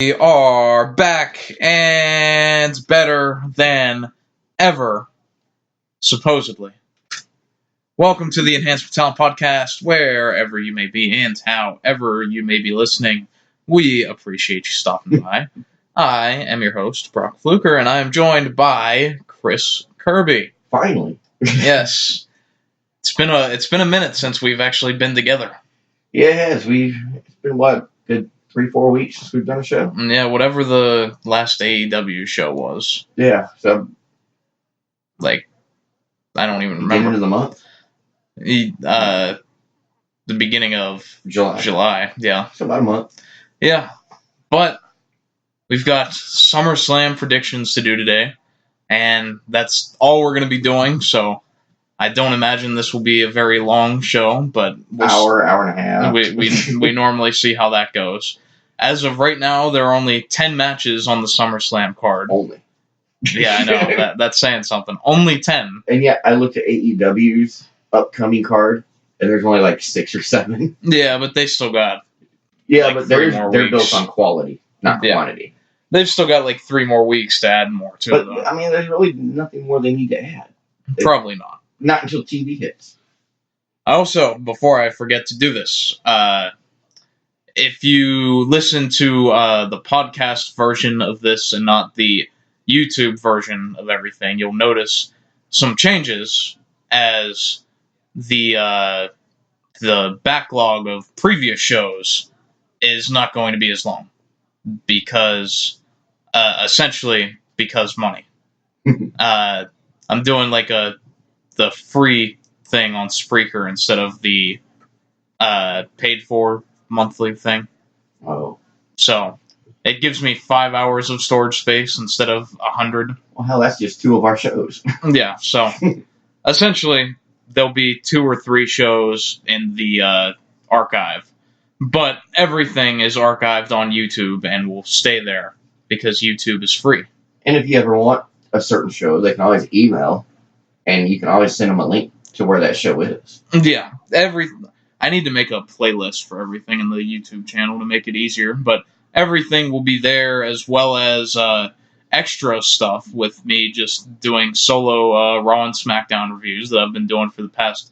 We are back and better than ever, supposedly. Welcome to the Enhanced for Talent podcast, wherever you may be and however you may be listening. We appreciate you stopping by. I am your host, Brock Fluker, and I am joined by Chris Kirby. Finally. Yes. It's been a minute since we've actually been together. Yeah, it has. It's been, good 3-4 weeks since we've done a show? Yeah, whatever the last AEW show was. Yeah, so... I don't even remember. End of the month? The beginning of July, yeah. So about a month. Yeah, but we've got SummerSlam predictions to do today, and that's all we're going to be doing, so I don't imagine this will be a very long show, but... Hour and a half. We normally see how that goes. As of right now, there are only 10 matches on the SummerSlam card. Only. Yeah, I know. That's saying something. Only 10. And yet, I looked at AEW's upcoming card, and there's only 6 or 7. Yeah, but they still got... Yeah, but they're built on quality, not quantity. They've still got 3 more weeks to add more to them. I mean, there's really nothing more they need to add. Probably not. Not until TV hits. Also, before I forget to do this, if you listen to the podcast version of this and not the YouTube version of everything, you'll notice some changes as the backlog of previous shows is not going to be as long because essentially because money. I'm doing the free thing on Spreaker instead of the paid for monthly thing. Oh. So it gives me 5 hours of storage space instead of 100. Well, hell, that's just 2 of our shows. Yeah, so essentially there'll be 2 or 3 shows in the archive. But everything is archived on YouTube and will stay there because YouTube is free. And if you ever want a certain show, they can always email, and you can always send them a link to where that show is. Yeah, I need to make a playlist for everything in the YouTube channel to make it easier, but everything will be there as well as extra stuff with me just doing solo Raw and SmackDown reviews that I've been doing for the past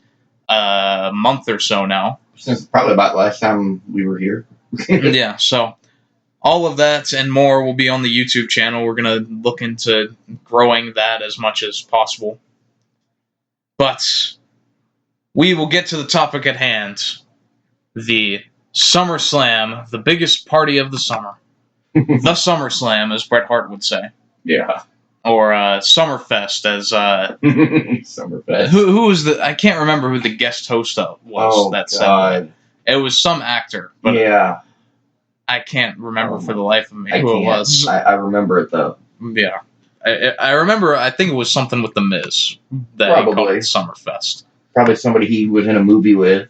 month or so now. Since probably about last time we were here. Yeah, so all of that and more will be on the YouTube channel. We're going to look into growing that as much as possible. But we will get to the topic at hand. The SummerSlam, the biggest party of the summer. The SummerSlam, as Bret Hart would say. Yeah. Or Summerfest, as... Summerfest. Who was the... I can't remember who the guest host was that said it. It was some actor. But yeah. I can't remember for the life of me who it was. I remember it, though. Yeah. I remember, I think it was something with The Miz that he called it Summerfest. Probably somebody he was in a movie with.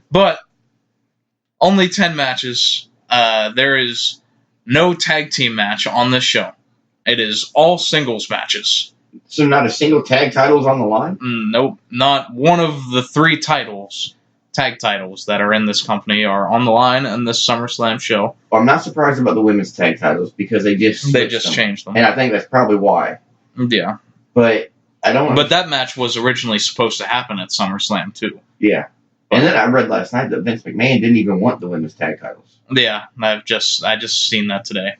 But only 10 matches. There is no tag team match on this show. It is all singles matches. So not a single tag title is on the line? Nope. Not one of the 3 tag titles that are in this company are on the line in this SummerSlam show. Well, I'm not surprised about the women's tag titles because they just changed them. And I think that's probably why. Yeah. But I don't... But that match was originally supposed to happen at SummerSlam, too. Yeah. And then I read last night that Vince McMahon didn't even want the women's tag titles. Yeah, I just seen that today.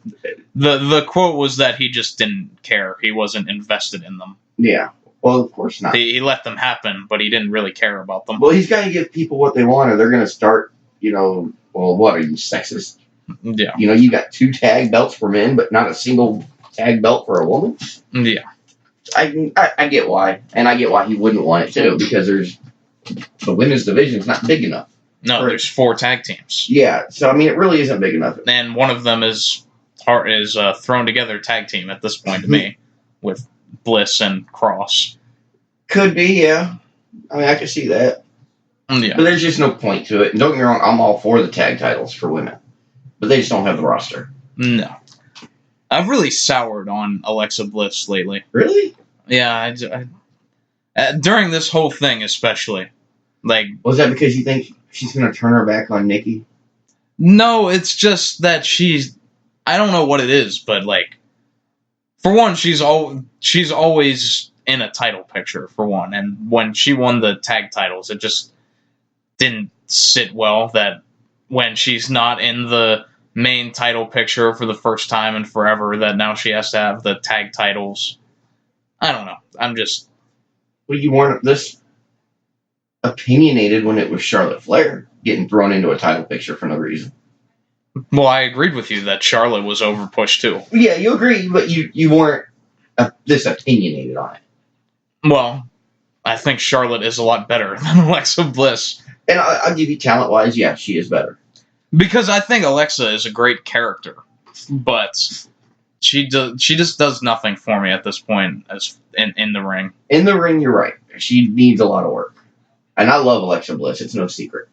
The quote was that he just didn't care. He wasn't invested in them. Yeah. Well, of course not. He let them happen, but he didn't really care about them. Well, he's got to give people what they want, or they're going to start, well, what, are you, sexist? Yeah. You got 2 tag belts for men, but not a single tag belt for a woman? Yeah. I get why, and I get why he wouldn't want it, too, because the women's division's not big enough. No, there's 4 tag teams. Yeah, so, it really isn't big enough. And one of them is thrown together tag team at this point to me, with Bliss and Cross. Could be, yeah. I can see that. Yeah. But there's just no point to it. And don't get me wrong, I'm all for the tag titles for women. But they just don't have the roster. No. I've really soured on Alexa Bliss lately. Really? Yeah, during this whole thing especially. Was that because you think she's going to turn her back on Nikki? No, it's just that I don't know what it is, but like, for one, she's always in a title picture, for one, and when she won the tag titles, it just didn't sit well that when she's not in the main title picture for the first time in forever, that now she has to have the tag titles. I don't know. Well, you weren't this opinionated when it was Charlotte Flair getting thrown into a title picture for no reason. Well, I agreed with you that Charlotte was overpushed too. Yeah, you agree, but you weren't this opinionated on it. Well, I think Charlotte is a lot better than Alexa Bliss. And I'll give you talent-wise, yeah, she is better. Because I think Alexa is a great character, but she just does nothing for me at this point as in the ring. In the ring, you're right. She needs a lot of work. And I love Alexa Bliss, it's no secret.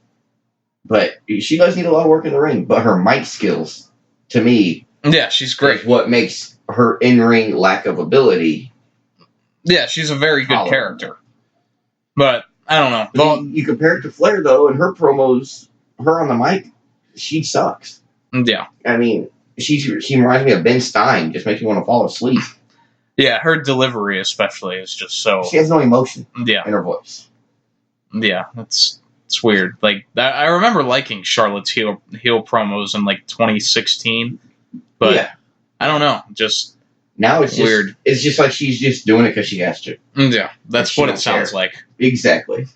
But she does need a lot of work in the ring. But her mic skills, to me, yeah, she's great. Is what makes her in-ring lack of ability. Yeah, she's a very good character. But I don't know. Well, you compare it to Flair, though, and her promos, her on the mic, she sucks. Yeah. I mean, she reminds me of Ben Stein. Just makes me want to fall asleep. Yeah, her delivery especially is just so... She has no emotion in her voice. Yeah, it's weird. Like, I remember liking Charlotte's heel promos in, like, 2016. But, yeah. I don't know. Just... Now it's weird. Just, it's just like she's just doing it because she has to. Yeah, that's what it sounds like. Exactly.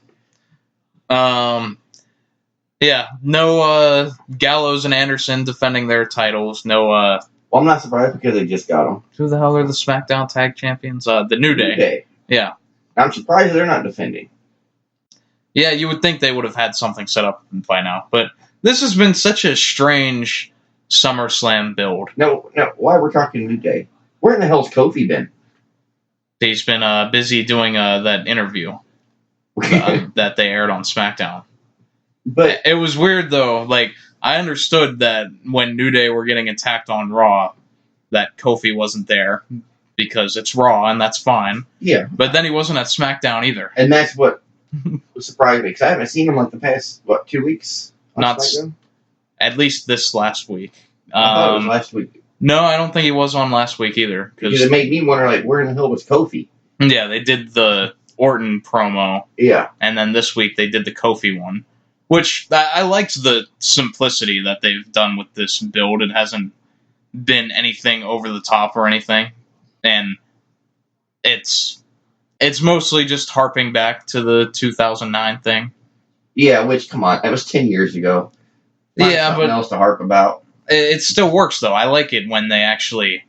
Yeah, no Gallows and Anderson defending their titles. No. Well, I'm not surprised because they just got them. Who the hell are the SmackDown Tag Champions? The New Day. New Day. Yeah. I'm surprised they're not defending. Yeah, you would think they would have had something set up by now, but this has been such a strange SummerSlam build. No. Why we're talking New Day? Where in the hell's Kofi been? He's been busy doing that interview that they aired on SmackDown. But it was weird, though. Like, I understood that when New Day were getting attacked on Raw, that Kofi wasn't there because it's Raw, and that's fine. Yeah. But then he wasn't at SmackDown either. And that's what surprised me, because I haven't seen him like the past, 2 weeks? Not at least this last week. I thought it was last week. No, I don't think he was on last week either. Because it made me wonder, like, where in the hell was Kofi? Yeah, they did the Orton promo. Yeah. And then this week they did the Kofi one. Which, I liked the simplicity that they've done with this build. It hasn't been anything over the top or anything. And it's mostly just harping back to the 2009 thing. Yeah, which, come on, that was 10 years ago. Find something else to harp about. It still works, though. I like it when they actually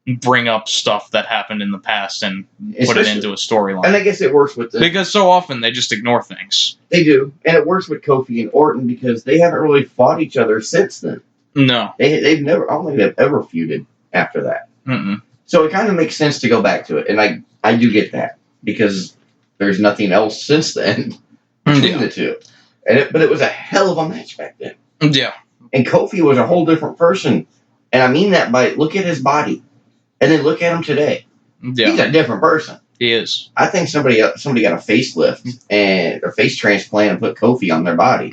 bring up stuff that happened in the past and put it into a storyline. And I guess it works with because so often they just ignore things. They do. And it works with Kofi and Orton because they haven't really fought each other since then. No. They've never, I don't think they've ever feuded after that. Mm-mm. So it kind of makes sense to go back to it. And I do get that because there's nothing else since then between the two. But it was a hell of a match back then. Yeah. And Kofi was a whole different person. And I mean that by look at his body. And then look at him today. Yeah. He's a different person. He is. I think somebody got a facelift and a face transplant and put Kofi on their body.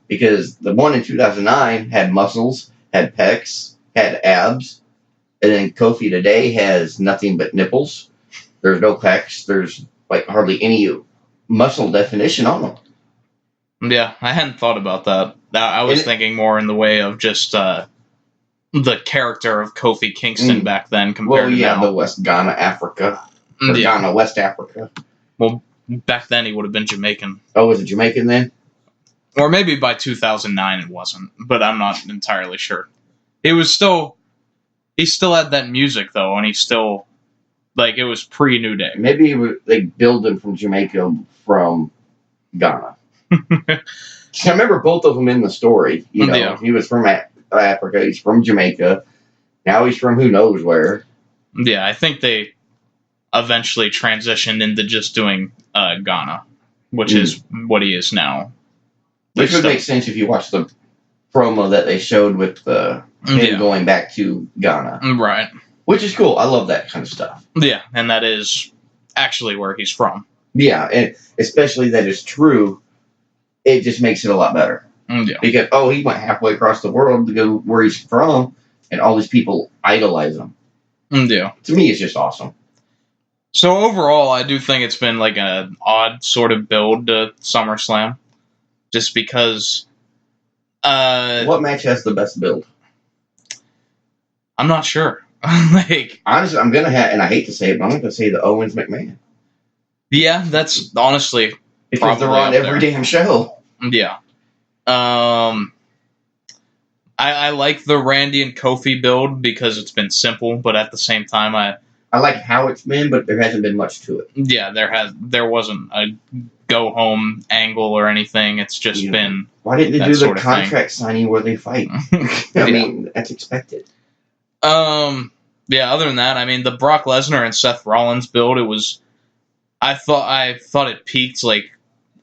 Because the one in 2009 had muscles, had pecs, had abs. And then Kofi today has nothing but nipples. There's no pecs. There's like hardly any muscle definition on them. Yeah, I hadn't thought about that. I was thinking more in the way of just the character of Kofi Kingston back then compared to now. The West Ghana, Africa. Ghana, West Africa. Well, back then he would have been Jamaican. Oh, was it Jamaican then? Or maybe by 2009 it wasn't, but I'm not entirely sure. He still had that music, though, and he still, like, it was pre-New Day. Maybe they billed him from Jamaica from Ghana. I remember both of them in the story. You know, he was from Africa. He's from Jamaica. Now he's from who knows where. Yeah, I think they eventually transitioned into just doing Ghana, which is what he is now. Which would make sense if you watch the promo that they showed with him going back to Ghana. Right. Which is cool. I love that kind of stuff. Yeah, and that is actually where he's from. Yeah, and especially that is true. It just makes it a lot better. Yeah. Because, he went halfway across the world to go where he's from, and all these people idolize him. Yeah. To me, it's just awesome. So overall, I do think it's been like an odd sort of build to SummerSlam. Just because... what match has the best build? I'm not sure. Honestly, I'm going to have, and I hate to say it, but I'm going to say the Owens McMahon. Yeah, that's honestly... Because they're on every damn show. Yeah. I like the Randy and Kofi build because it's been simple, but at the same time, I like how it's been, but there hasn't been much to it. Yeah, there wasn't a go home angle or anything. It's just been. Why didn't they do the contract signing where they fight? I mean, that's expected. Yeah. Other than that, I mean, the Brock Lesnar and Seth Rollins build. It was. I thought it peaked like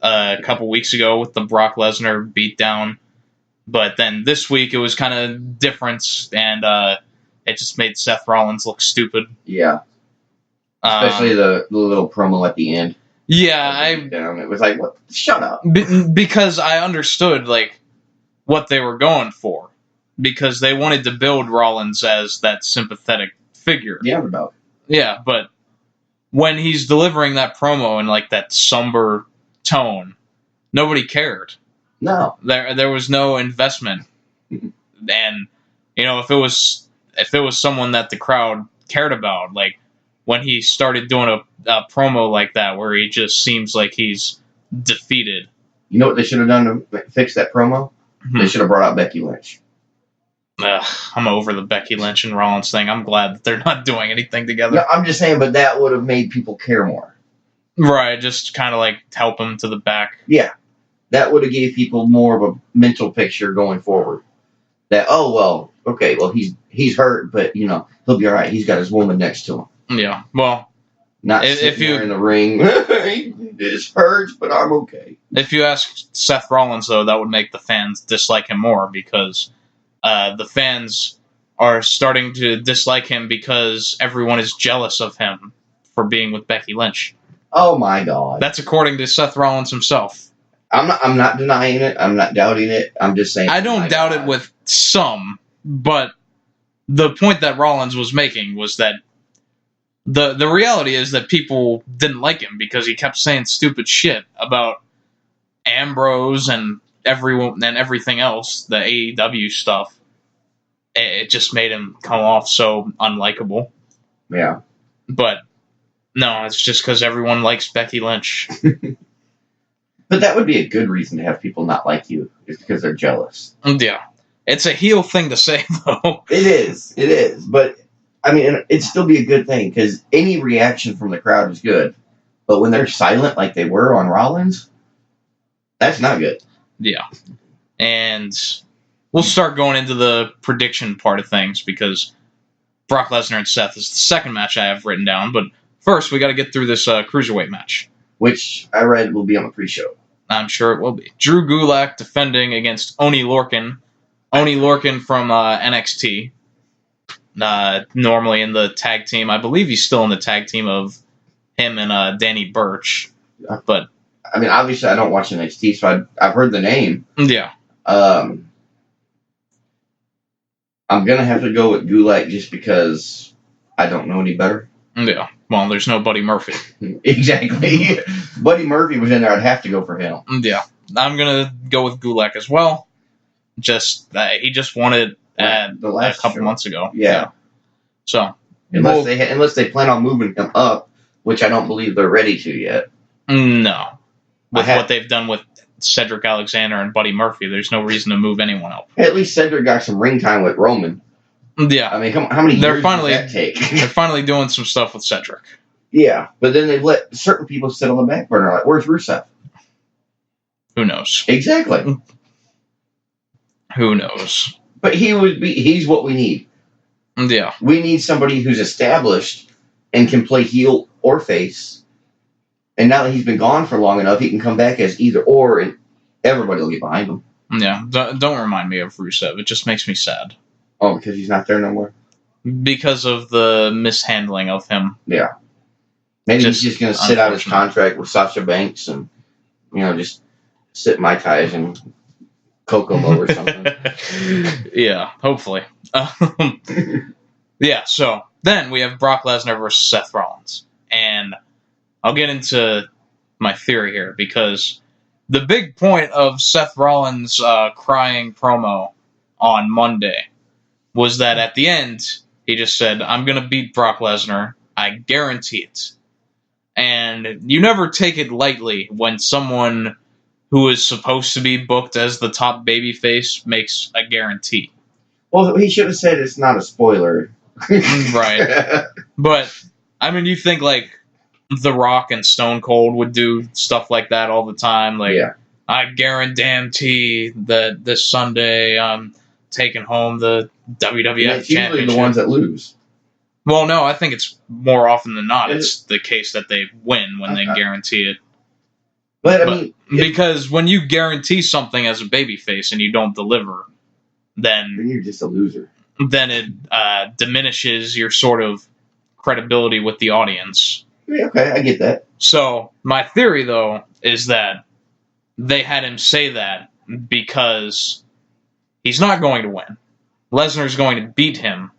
a couple weeks ago with the Brock Lesnar beatdown. But then this week it was kind of different, and it just made Seth Rollins look stupid. Yeah. Especially the little promo at the end. Yeah, it was like, what? Shut up. Because I understood, like, what they were going for. Because they wanted to build Rollins as that sympathetic figure. The underdog. Yeah, but when he's delivering that promo in, like, that somber tone, nobody cared. No. There was no investment. And, if it was someone that the crowd cared about, like, when he started doing a promo like that where he just seems like he's defeated. You know what they should have done to fix that promo? They should have brought out Becky Lynch. I'm over the Becky Lynch and Rollins thing. I'm glad that they're not doing anything together. No, I'm just saying, but that would have made people care more. Right, just kind of like help him to the back. Yeah. That would have gave people more of a mental picture going forward. That, he's hurt, but, he'll be all right. He's got his woman next to him. Yeah, well... Not if you're in the ring, this hurts, but I'm okay. If you ask Seth Rollins, though, that would make the fans dislike him more, because the fans are starting to dislike him because everyone is jealous of him for being with Becky Lynch. Oh, my God. That's according to Seth Rollins himself. I'm not denying it. I'm not doubting it. I'm just saying. I don't doubt it with some, but the point that Rollins was making was that the reality is that people didn't like him because he kept saying stupid shit about Ambrose and everyone and everything else, the AEW stuff. It just made him come off so unlikable. Yeah. But no, it's just because everyone likes Becky Lynch. But that would be a good reason to have people not like you, is because they're jealous. Yeah. It's a heel thing to say, though. It is. But, I mean, it'd still be a good thing, because any reaction from the crowd is good. But when they're silent like they were on Rollins, that's not good. Yeah. And we'll start going into the prediction part of things, because Brock Lesnar and Seth is the second match I have written down. But first, we got to get through this Cruiserweight match. Which I read will be on the pre-show. I'm sure it will be. Drew Gulak defending against Oney Lorcan. Oney Lorcan from NXT. Normally in the tag team. I believe he's still in the tag team of him and Danny Burch. But I mean, obviously I don't watch NXT, so I've heard the name. Yeah. I'm going to have to go with Gulak just because I don't know any better. Yeah. Well, there's no Buddy Murphy. Exactly. Buddy Murphy was in there. I'd have to go for him. Yeah. I'm going to go with Gulak as well. He just won it a couple months ago. Yeah. So. Unless they plan on moving him up, which I don't believe they're ready to yet. No. With what they've done with Cedric Alexander and Buddy Murphy, there's no reason to move anyone up. At least Cedric got some ring time with Roman. Yeah. I mean, how many years did that take? They're finally doing some stuff with Cedric. Yeah, but then they let certain people sit on the back burner. Like, where's Rusev? Who knows? Exactly. Who knows? But he's what we need. Yeah. We need somebody who's established and can play heel or face. And now that he's been gone for long enough, he can come back as either or, and everybody will get behind him. Yeah, don't remind me of Rusev. It just makes me sad. Oh, because he's not there no more? Because of the mishandling of him. Yeah. Maybe he's just going to sit out his contract with Sasha Banks and, just sit my ties and Kokomo or something. Yeah, hopefully. Yeah, so then we have Brock Lesnar versus Seth Rollins. And I'll get into my theory here, because the big point of Seth Rollins' crying promo on Monday was that at the end, he just said, I'm going to beat Brock Lesnar. I guarantee it. And you never take it lightly when someone who is supposed to be booked as the top babyface makes a guarantee. Well, he should have said it's not a spoiler. Right. But, I mean, you think, like, The Rock and Stone Cold would do stuff like that all the time. Like, yeah. I guarantee that this Sunday I'm taking home the WWF it's Championship. usually the ones that lose. Well, no, I think it's more often than not. It's the case that they win when they guarantee it. But I mean, because when you guarantee something as a babyface and you don't deliver, then you're just a loser. Then it diminishes your sort of credibility with the audience. Yeah, okay, I get that. So my theory, though, is that they had him say that because he's not going to win. Lesnar's going to beat him,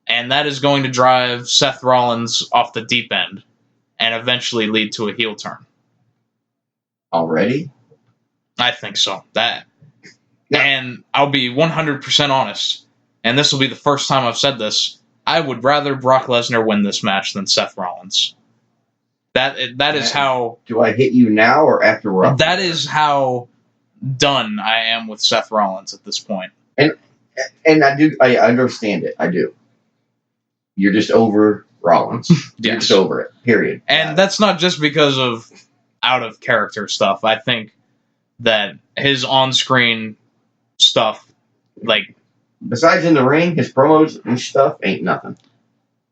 and that is going to drive Seth Rollins off the deep end and eventually lead to a heel turn. Already? I think so. And I'll be 100% honest, and this will be the first time I've said this, I would rather Brock Lesnar win this match than Seth Rollins. That is how... Do I hit you now or after we're up? That is how done I am with Seth Rollins at this point. And I understand it. I do. You're just over Rollins. Yes. You're just over it. Period. And that's not just because of out-of-character stuff. I think that his on-screen stuff, like... Besides in the ring, his promos and stuff ain't nothing.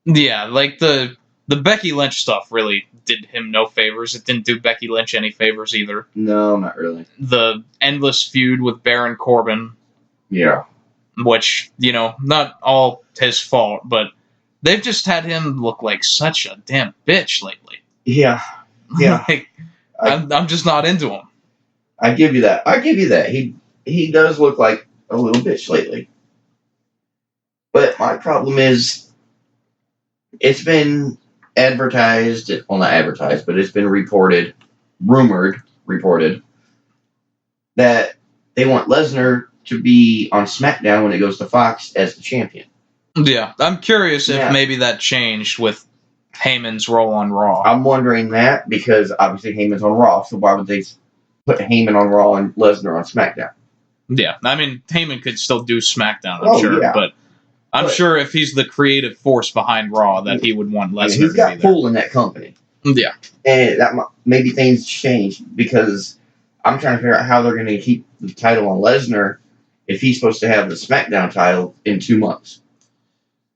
Yeah, like the Becky Lynch stuff really did him no favors. It didn't do Becky Lynch any favors either. No, not really. The endless feud with Baron Corbin. Yeah. Which, not all his fault, but they've just had him look like such a damn bitch lately. Yeah. Yeah. Like, I'm just not into him. I give you that. He does look like a little bitch lately. But my problem is, it's been advertised, well, not advertised, but it's been reported, that they want Lesnar to be on SmackDown when it goes to Fox as the champion. Yeah, I'm curious if maybe that changed with Heyman's role on Raw. I'm wondering that because obviously Heyman's on Raw, so why would they put Heyman on Raw and Lesnar on SmackDown? Yeah, I mean, Heyman could still do SmackDown, I'm sure, but I'm sure if he's the creative force behind Raw that he would want Lesnar to be there. He's got pull in that company. Yeah. And that maybe things change because I'm trying to figure out how they're going to keep the title on Lesnar if he's supposed to have the SmackDown title in 2 months.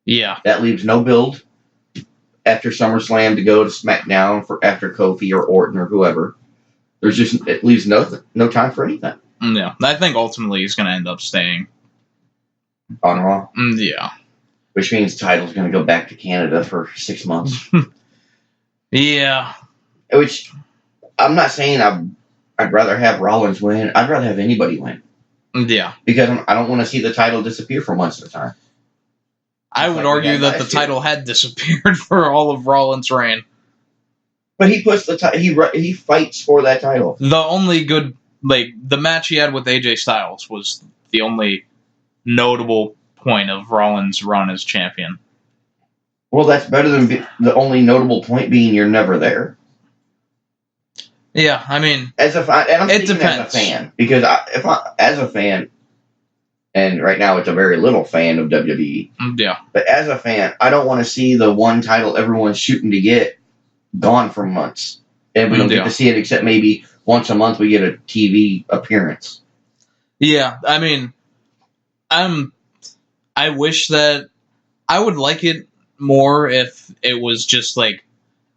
Yeah. That leaves no build after SummerSlam to go to SmackDown for after Kofi or Orton or whoever. It leaves no time for anything. Yeah. I think ultimately he's going to end up staying on Raw. Yeah. Which means the title's going to go back to Canada for 6 months. Yeah. Which, I'm not saying I'd rather have Rollins win. I'd rather have anybody win. Yeah. Because I don't want to see the title disappear for months at a time. I would argue that the title had disappeared for all of Rollins' reign. But he puts he fights for that title. The only good, the match he had with AJ Styles was the only notable point of Rollins' run as champion. Well, that's better than the only notable point being you're never there. Yeah, I mean, and I'm it depends. As a fan, because as a fan, and right now it's a very little fan of WWE. Yeah. But as a fan, I don't want to see the one title everyone's shooting to get gone for months, and we don't get to see it except maybe once a month we get a TV appearance. Yeah, I mean, I wish that I would like it more if it was just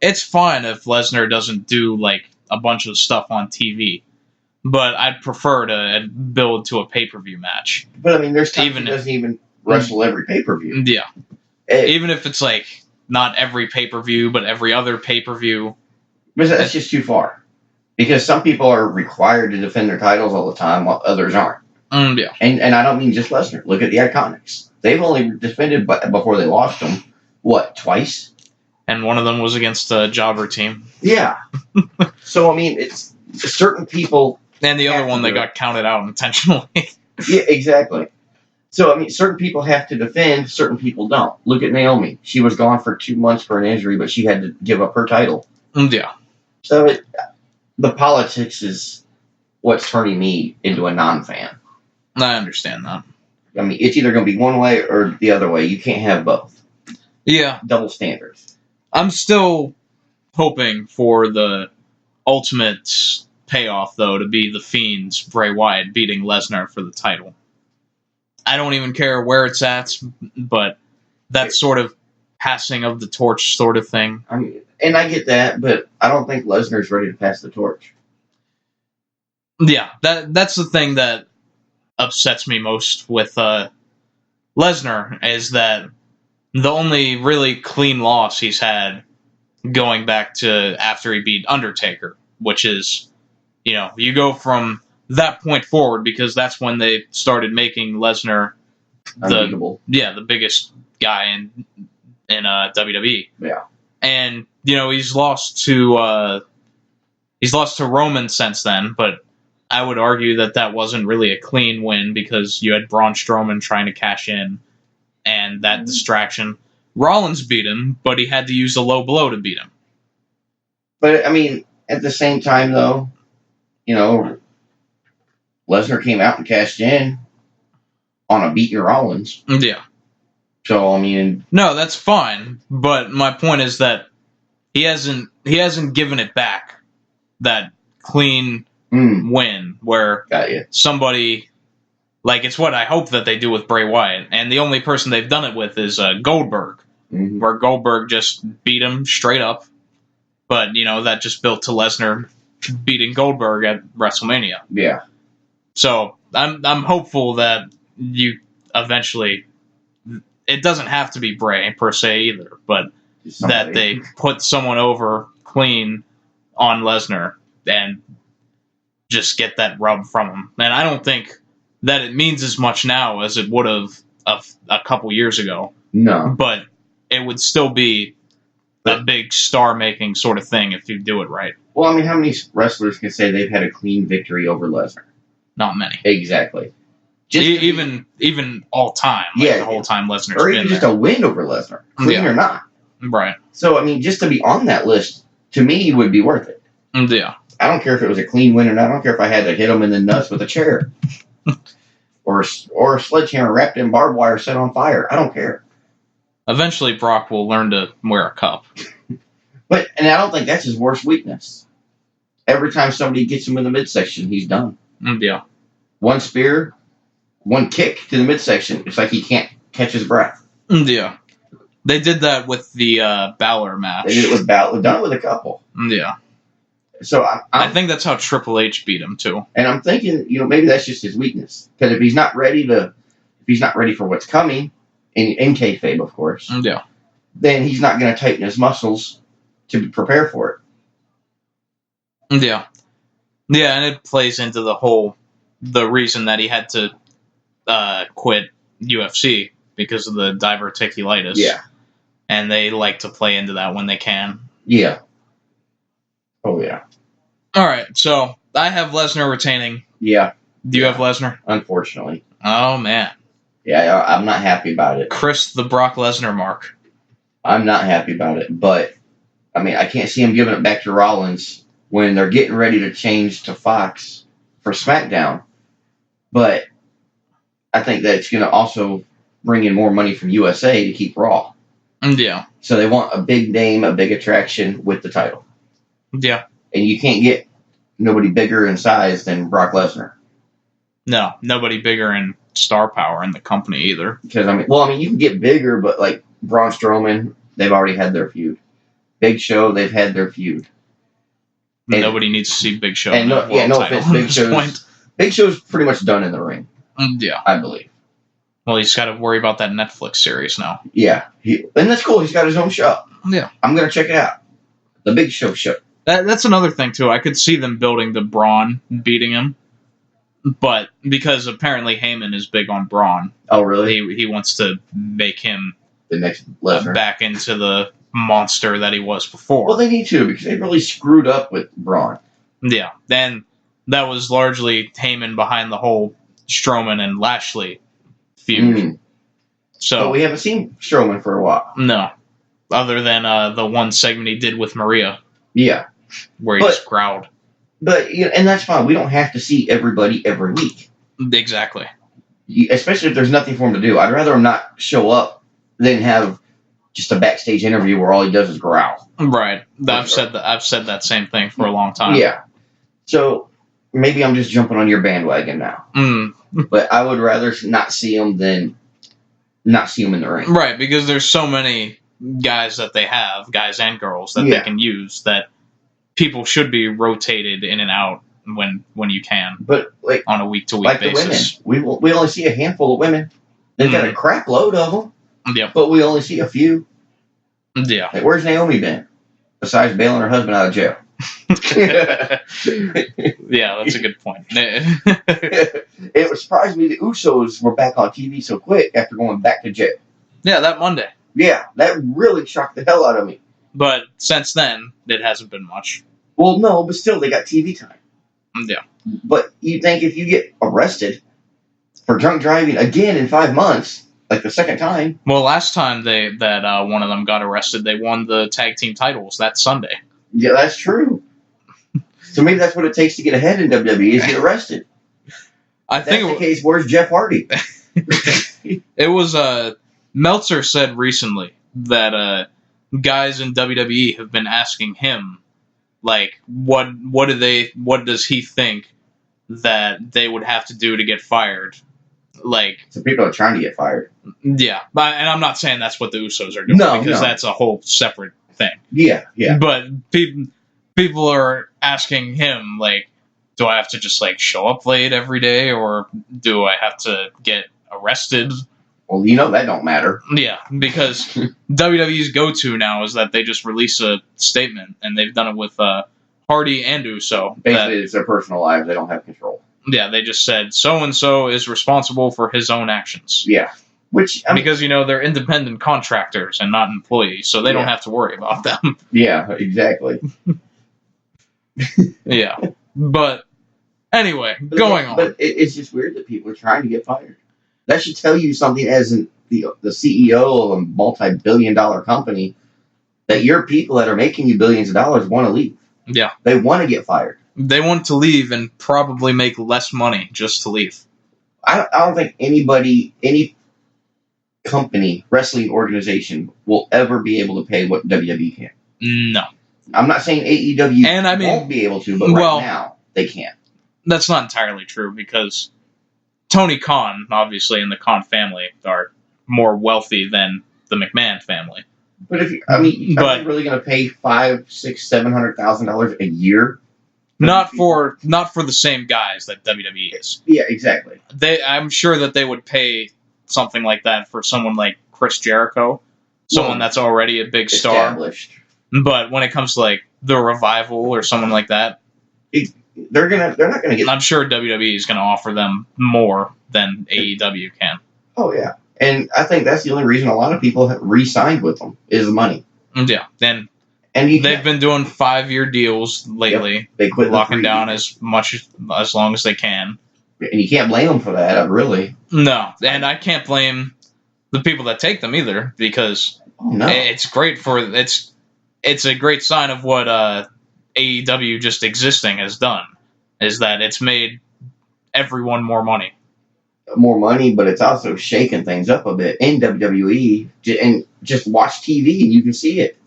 it's fine if Lesnar doesn't do a bunch of stuff on TV, but I'd prefer to build to a pay-per-view match. But I mean, there's times he doesn't even wrestle every pay-per-view. Yeah, even if it's not every pay-per-view, but every other pay-per-view. But that's just too far, because some people are required to defend their titles all the time, while others aren't. Yeah. And I don't mean just Lesnar. Look at the Iconics. They've only defended before they lost them, what, twice? And one of them was against a jobber team. Yeah. So, I mean, it's certain people... And the other one, they got counted out intentionally. Yeah, exactly. So, I mean, certain people have to defend, certain people don't. Look at Naomi. She was gone for 2 months for an injury, but she had to give up her title. Yeah. So, the politics is what's turning me into a non-fan. I understand that. I mean, it's either going to be one way or the other way. You can't have both. Yeah. Double standards. I'm still hoping for the ultimate payoff, though, to be the Fiend's Bray Wyatt beating Lesnar for the title. I don't even care where it's at, but that sort of passing of the torch sort of thing. I mean, and I get that, but I don't think Lesnar's ready to pass the torch. Yeah, that's the thing that upsets me most with Lesnar, is that the only really clean loss he's had going back to after he beat Undertaker, which is, you go from that point forward, because that's when they started making Lesnar the biggest guy in WWE. Yeah. And he's lost to Roman since then, but I would argue that wasn't really a clean win, because you had Braun Strowman trying to cash in, and that distraction. Rollins beat him, but he had to use a low blow to beat him. But, I mean, at the same time, though, Lesnar came out and cashed in on a beating Rollins. Yeah. So, I mean... No, that's fine, but my point is that he hasn't given it back, that clean win, where somebody... Like, it's what I hope that they do with Bray Wyatt. And the only person they've done it with is Goldberg, where Goldberg just beat him straight up. But, that just built to Lesnar beating Goldberg at WrestleMania. Yeah. So, I'm hopeful that you eventually... It doesn't have to be Bray, per se, either, but that they put someone over clean on Lesnar and just get that rub from him. And I don't think that it means as much now as it would have a couple years ago. No. But it would still be a big star-making sort of thing if you do it right. Well, I mean, how many wrestlers can say they've had a clean victory over Lesnar? Not many. Exactly. Even all time. Like the whole time Lesnar's or even just a win over Lesnar, clean or not. Right. So, I mean, just to be on that list, to me, would be worth it. Yeah. I don't care if it was a clean win or not. I don't care if I had to hit him in the nuts with a chair. or a sledgehammer wrapped in barbed wire set on fire. I don't care. Eventually, Brock will learn to wear a cup. And I don't think that's his worst weakness. Every time somebody gets him in the midsection, he's done. Yeah. One spear, one kick to the midsection. It's like he can't catch his breath. Yeah. They did that with the Balor match. They did it with Balor. They've done it with a couple. Yeah. So I think that's how Triple H beat him too. And I'm thinking, maybe that's just his weakness. Because if he's not ready for what's coming, in kayfabe, of course. Yeah. Then he's not going to tighten his muscles to prepare for it. Yeah. Yeah, and it plays into the reason that he had to quit UFC because of the diverticulitis. Yeah. And they like to play into that when they can. Yeah. Oh, yeah. All right, so I have Lesnar retaining. Yeah. Do you have Lesnar? Unfortunately. Oh, man. Yeah, I'm not happy about it. Chris the Brock Lesnar mark. I'm not happy about it, but, I mean, I can't see him giving it back to Rollins when they're getting ready to change to Fox for SmackDown. But I think that it's going to also bring in more money from USA to keep Raw. Yeah. So they want a big name, a big attraction with the title. Yeah. And you can't get nobody bigger in size than Brock Lesnar. No, nobody bigger in star power in the company either. Because, you can get bigger, but like Braun Strowman, they've already had their feud. Big Show, they've had their feud. And nobody needs to see Big Show. And no offense, Big Show's pretty much done in the ring. Yeah. I believe. Well, he's got to worry about that Netflix series now. Yeah. And that's cool. He's got his own show. Yeah. I'm going to check it out. The Big Show show. That's another thing, too. I could see them building the Braun beating him. But because apparently Heyman is big on Braun, Oh, really? he wants to make him The next Lesnar. back into the monster that he was before. Well, they need to, because they really screwed up with Braun. Yeah, then that was largely Heyman behind the whole Strowman and Lashley feud. So but we haven't seen Strowman for a while. No, other than the one segment he did with Maria. Yeah, where he just growled. But and that's fine. We don't have to see everybody every week. Exactly. Especially if there's nothing for him to do. I'd rather him not show up than have just a backstage interview where all he does is growl. Right. I've said that same thing for a long time. Yeah. So maybe I'm just jumping on your bandwagon now. But I would rather not see him than not see him in the ring. Right, because there's so many guys that they have, guys and girls, that they can use, that people should be rotated in and out when you can. But on a week-to-week basis. The women. We only see a handful of women. They've got a crap load of them. Yep. But we only see a few. Yeah. Like, where's Naomi been? Besides bailing her husband out of jail. Yeah, that's a good point. It surprised me the Usos were back on TV so quick after going back to jail. Yeah, that Monday. Yeah, that really shocked the hell out of me. But since then, it hasn't been much. Well, no, but still, they got TV time. Yeah. But you think if you get arrested for drunk driving again in 5 months, like the second time. Well, last time that one of them got arrested, they won the tag team titles that Sunday. Yeah, that's true. So maybe that's what it takes to get ahead in WWE is get arrested. I think that's the case. Where's Jeff Hardy? It was Meltzer said recently that guys in WWE have been asking him, like, what does he think that they would have to do to get fired? Like, so people are trying to get fired. Yeah, and I'm not saying that's what the Usos are doing, because that's a whole separate thing. Yeah. But people are asking him, like, do I have to just, like, show up late every day, or do I have to get arrested? Well, that don't matter. Yeah, because WWE's go-to now is that they just release a statement, and they've done it with Hardy and Uso. Basically, it's their personal lives. They don't have control. Yeah, they just said, so-and-so is responsible for his own actions. Yeah. Because, they're independent contractors and not employees, so they don't have to worry about them. Yeah, exactly. Yeah. But, anyway, going on. But it's just weird that people are trying to get fired. That should tell you something as the CEO of a multi-billion-dollar company, that your people that are making you billions of dollars want to leave. Yeah. They want to get fired. They want to leave and probably make less money just to leave. I don't think any company, wrestling organization, will ever be able to pay what WWE can. No. I'm not saying AEW won't be able to, but right now, they can't. That's not entirely true, because Tony Khan, obviously, and the Khan family are more wealthy than the McMahon family. But are you really going to pay $500,000, $600,000, $700,000 a year? Not for the same guys that WWE is. Yeah, exactly. I'm sure that they would pay something like that for someone like Chris Jericho, someone that's already a big star. Established. But when it comes to like the Revival or someone like that, they're not gonna get. I'm sure WWE is going to offer them more than AEW can. Oh yeah, and I think that's the only reason a lot of people have re-signed with them is the money. Yeah, and they've been doing 5-year deals lately. Yep. They quit locking down as long as they can. And you can't blame them for that, really. No, and I can't blame the people that take them either, because it's great it's a great sign of what AEW just existing has done, is that it's made everyone more money. More money, but it's also shaking things up a bit in WWE. And just watch TV and you can see it.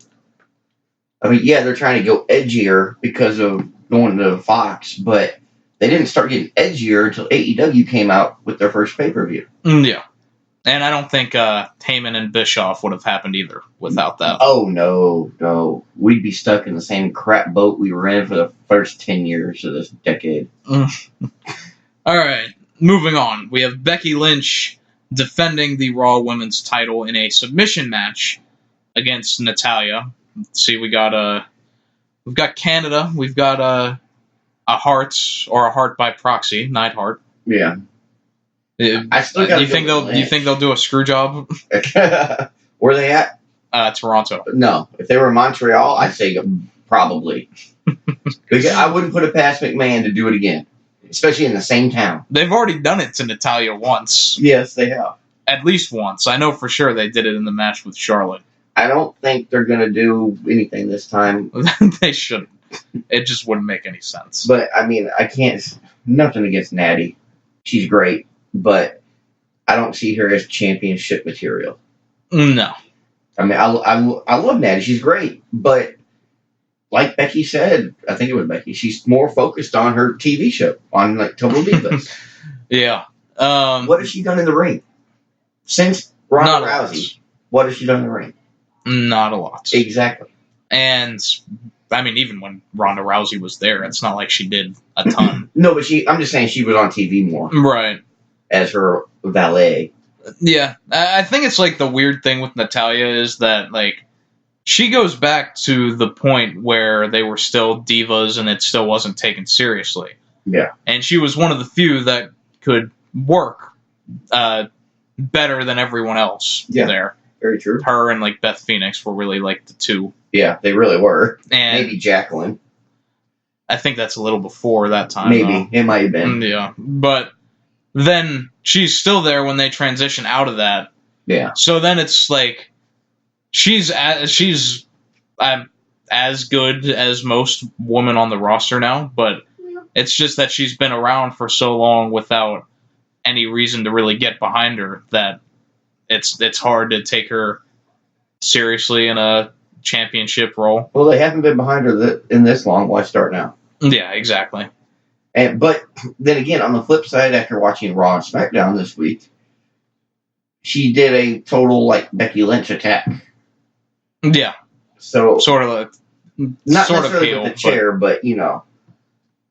I mean, yeah, they're trying to go edgier because of going to Fox, but they didn't start getting edgier until AEW came out with their first pay-per-view. Yeah. And I don't think Heyman and Bischoff would have happened either without that. Oh, no. We'd be stuck in the same crap boat we were in for the first 10 years of this decade. All right, moving on. We have Becky Lynch defending the Raw Women's title in a submission match against Natalya. Let's see, we've got Canada. We've got a Heart, or a Heart by proxy, Neidhart. Yeah. I still got. You think they'll do a screw job? Where are they at? Toronto. No, if they were in Montreal, I'd say probably. Because I wouldn't put it past McMahon to do it again, especially in the same town. They've already done it to Natalya once. Yes, they have. At least once. I know for sure they did it in the match with Charlotte. I don't think they're going to do anything this time. They shouldn't. It just wouldn't make any sense. But, I mean, I can't... Nothing against Natty. She's great. But I don't see her as championship material. No. I mean, I love Natty. She's great. But, like Becky said, I think it was Becky, she's more focused on her TV show, on, like, Total Divas. Yeah. What has she done in the ring? Since Ronda Rousey, what has she done in the ring? Not a lot. Exactly. And, I mean, even when Ronda Rousey was there, it's not like she did a ton. No, but I'm just saying she was on TV more. Right. As her valet. Yeah. I think it's like the weird thing with Natalya is that, like, she goes back to the point where they were still divas and it still wasn't taken seriously. Yeah. And she was one of the few that could work better than everyone else there. Very true. Her and, like, Beth Phoenix were really, like, the two. Yeah, they really were. And maybe Jacqueline. I think that's a little before that time. Maybe. It might have been. Yeah. But then she's still there when they transition out of that. Yeah. So then it's like she's as good as most women on the roster now, but it's just that she's been around for so long without any reason to really get behind her that it's hard to take her seriously in a championship role. Well, they haven't been behind her in this long. Why start now? Yeah, exactly. But then again, on the flip side, after watching Raw and SmackDown this week, she did a total, like, Becky Lynch attack. Yeah. So sort of like not sort necessarily of with the chair, but you know.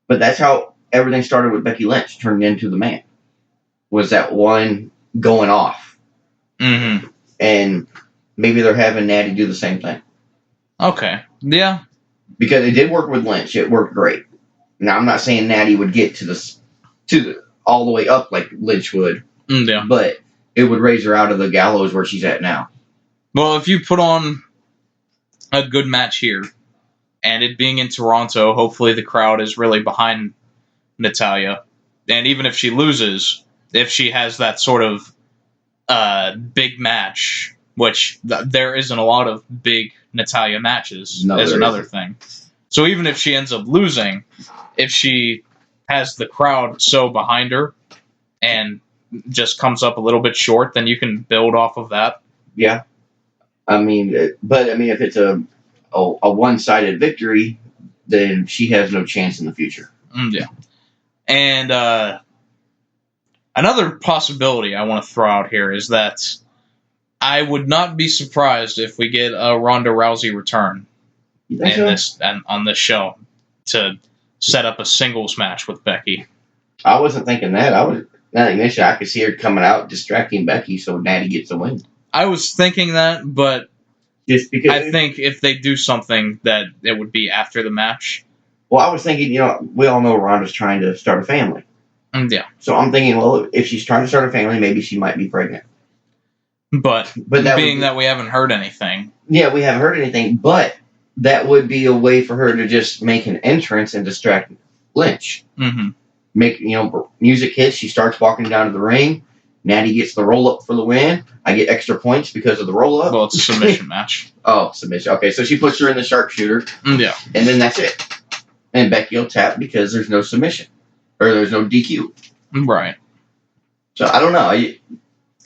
But that's how everything started with Becky Lynch turning into the man. Was that one going off. Mm-hmm. And maybe they're having Natty do the same thing. Okay. Yeah. Because it did work with Lynch. It worked great. Now, I'm not saying Natty would get to the all the way up like Lynch would. Yeah. But it would raise her out of the gallows where she's at now. Well, if you put on a good match here, and it being in Toronto, hopefully the crowd is really behind Natalya. And even if she loses, if she has that sort of big match, which there isn't a lot of big Natalya matches, is another thing. So even if she ends up losing, if she has the crowd so behind her and just comes up a little bit short, then you can build off of that. Yeah. I mean, if it's a one-sided victory, then she has no chance in the future. Yeah. And another possibility I want to throw out here is that I would not be surprised if we get a Ronda Rousey return on this show to set up a singles match with Becky. I wasn't thinking that. I could see her coming out distracting Becky so Natty gets the win. I was thinking that, but just because I think if they do something that it would be after the match. Well, I was thinking, we all know Ronda's trying to start a family. Yeah. So I'm thinking, well, if she's trying to start a family, maybe she might be pregnant. But that we haven't heard anything. Yeah, we haven't heard anything, but that would be a way for her to just make an entrance and distract Lynch. Mm-hmm. Make, music hits, she starts walking down to the ring, Natty gets the roll-up for the win, I get extra points because of the roll-up. Well, it's a submission match. Oh, submission. Okay, so she puts her in the sharpshooter. Yeah. And then that's it. And Becky will tap because there's no submission. Or there's no DQ. Right. So, I don't know.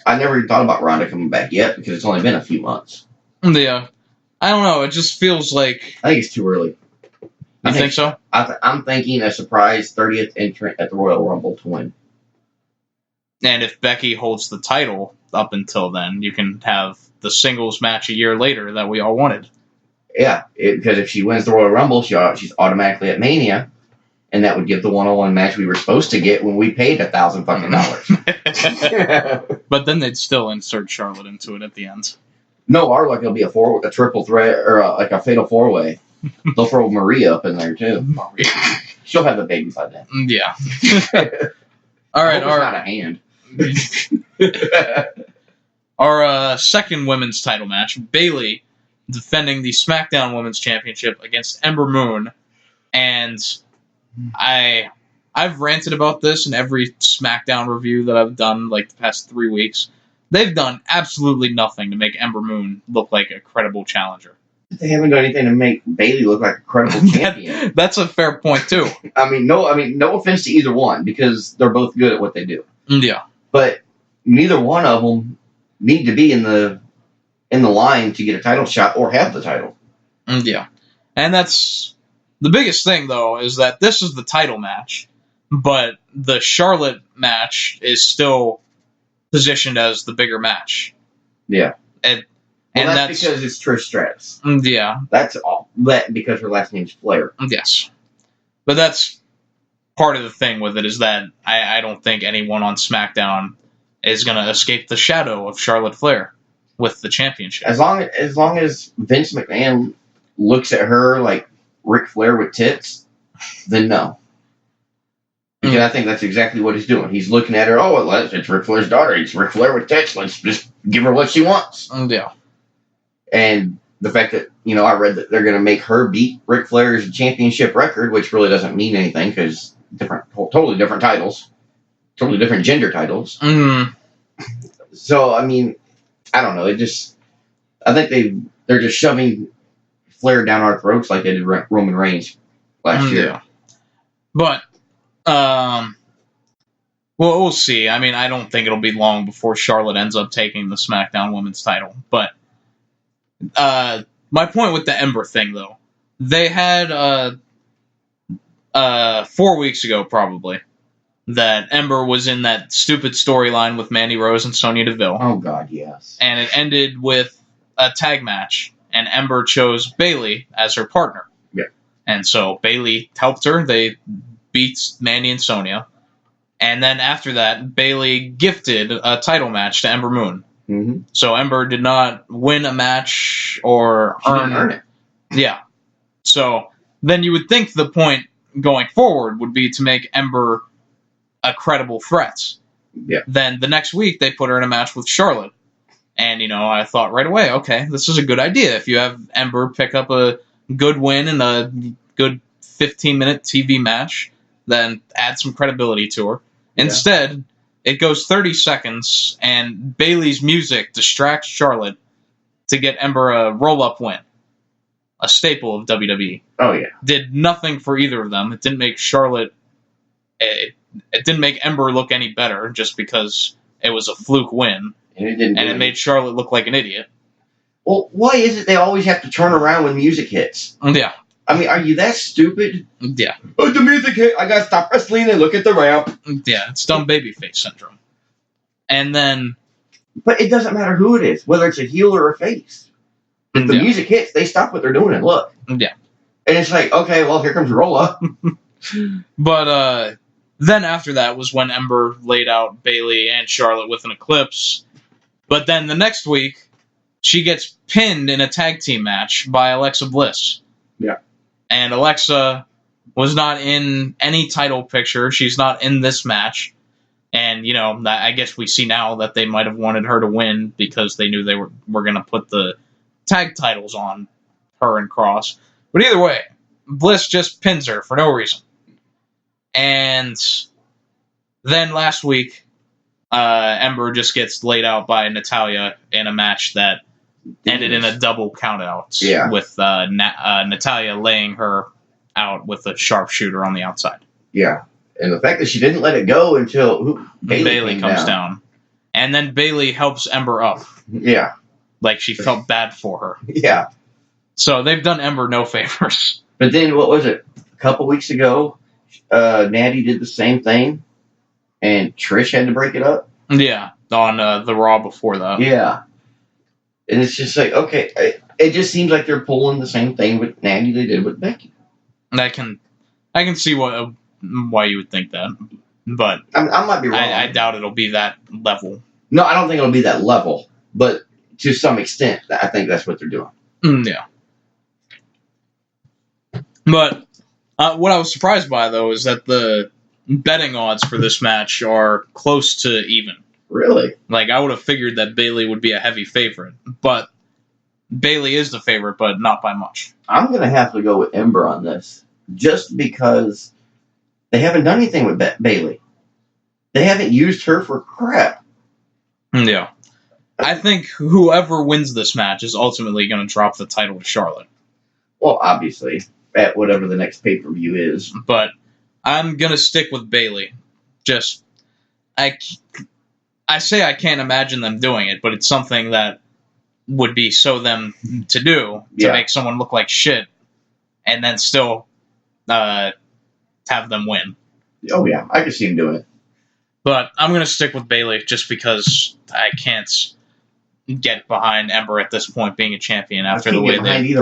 I never even thought about Ronda coming back yet because it's only been a few months. Yeah. I don't know. It just feels like... I think it's too early. You think so? I'm thinking a surprise 30th entrant at the Royal Rumble to win. And if Becky holds the title up until then, you can have the singles match a year later that we all wanted. Yeah, because if she wins the Royal Rumble, she's automatically at Mania, and that would give the one-on-one match we were supposed to get when we paid $1,000 fucking. But then they'd still insert Charlotte into it at the end. No, or like it'll be a triple threat or like a fatal four-way. They'll throw Maria up in there too. She'll have the baby by then. Yeah. All right, it's not a hand. Our second women's title match, Bayley defending the SmackDown Women's Championship against Ember Moon, and I've ranted about this in every SmackDown review that I've done like the past 3 weeks. They've done absolutely nothing to make Ember Moon look like a credible challenger. They haven't done anything to make Bayley look like a credible champion. That's a fair point too. No offense to either one, because they're both good at what they do. Yeah. But neither one of them need to be in the line to get a title shot or have the title. Yeah. And that's the biggest thing though, is that this is the title match, but the Charlotte match is still positioned as the bigger match. Yeah. And that's because it's Trish Stratus. Yeah. That's all. That because her last name's Flair. Yes. But that's part of the thing with it, is that I don't think anyone on SmackDown is going to escape the shadow of Charlotte Flair with the championship. As long as Vince McMahon looks at her like Ric Flair with tits, then no. Because I think that's exactly what he's doing. He's looking at her, it's Ric Flair's daughter. It's Ric Flair with tits. Let's just give her what she wants. Yeah. And the fact that, I read that they're going to make her beat Ric Flair's championship record, which really doesn't mean anything because totally different titles, totally different gender titles. Mm-hmm. So, I don't know. I think they're just shoving Flair down our throats like they did Roman Reigns last year. Yeah. But, well, we'll see. I don't think it'll be long before Charlotte ends up taking the SmackDown Women's title. But my point with the Ember thing, though, they had 4 weeks ago, probably, that Ember was in that stupid storyline with Mandy Rose and Sonya Deville. Oh, God, yes. And it ended with a tag match, and Ember chose Bayley as her partner. Yeah. And so Bayley helped her. They beat Mandy and Sonya. And then after that, Bayley gifted a title match to Ember Moon. Mm-hmm. So Ember did not win a match or earn it. Yeah. So then you would think the point going forward would be to make Ember a credible threat. Yeah. Then the next week they put her in a match with Charlotte. And, I thought right away, okay, this is a good idea. If you have Ember pick up a good win in a good 15-minute TV match, then add some credibility to her. Yeah. Instead, it goes 30 seconds, and Bayley's music distracts Charlotte to get Ember a roll-up win. A staple of WWE. Oh, yeah. Did nothing for either of them. It didn't make Charlotte... It didn't make Ember look any better just because it was a fluke win. And it made Charlotte look like an idiot. Well, why is it they always have to turn around when music hits? Yeah. Are you that stupid? Yeah. Oh, the music hit. I gotta stop wrestling and look at the ramp. Yeah, it's dumb babyface syndrome. And then... But it doesn't matter who it is, whether it's a heel or a face. If the music hits, they stop what they're doing and look. Yeah. And it's like, okay, well, here comes Rolla. But then after that was when Ember laid out Bayley and Charlotte with an eclipse. But then the next week, she gets pinned in a tag team match by Alexa Bliss. Yeah. And Alexa was not in any title picture. She's not in this match. And, I guess we see now that they might have wanted her to win because they knew they were going to put the tag titles on her and Cross. But either way, Bliss just pins her for no reason. And then last week, Ember just gets laid out by Natalya in a match that ended in a double countout. Yeah. With Natalya laying her out with a sharpshooter on the outside. Yeah. And the fact that she didn't let it go until Bayley comes down. And then Bayley helps Ember up. Yeah. Like she felt bad for her. Yeah. So they've done Ember no favors. But then, what was it? A couple weeks ago, Natty did the same thing, and Trish had to break it up. Yeah, on the Raw before that. Yeah. And it's just like, okay, it just seems like they're pulling the same thing with Natty they did with Becky. I can see why you would think that, but I might be wrong. I doubt it'll be that level. No, I don't think it'll be that level, but to some extent, I think that's what they're doing. Yeah. But what I was surprised by, though, is that the betting odds for this match are close to even. Really? Like, I would have figured that Bayley would be a heavy favorite, but Bayley is the favorite, but not by much. I'm going to have to go with Ember on this, just because they haven't done anything with Bayley. They haven't used her for crap. Yeah. I think whoever wins this match is ultimately going to drop the title to Charlotte. Well, obviously, at whatever the next pay-per-view is. But I'm going to stick with Bayley. Just, I say I can't imagine them doing it, but it's something that would be so them to do, to make someone look like shit, and then still have them win. Oh, yeah. I could see him doing it. But I'm going to stick with Bayley just because I can't get behind Ember at this point being a champion after the way they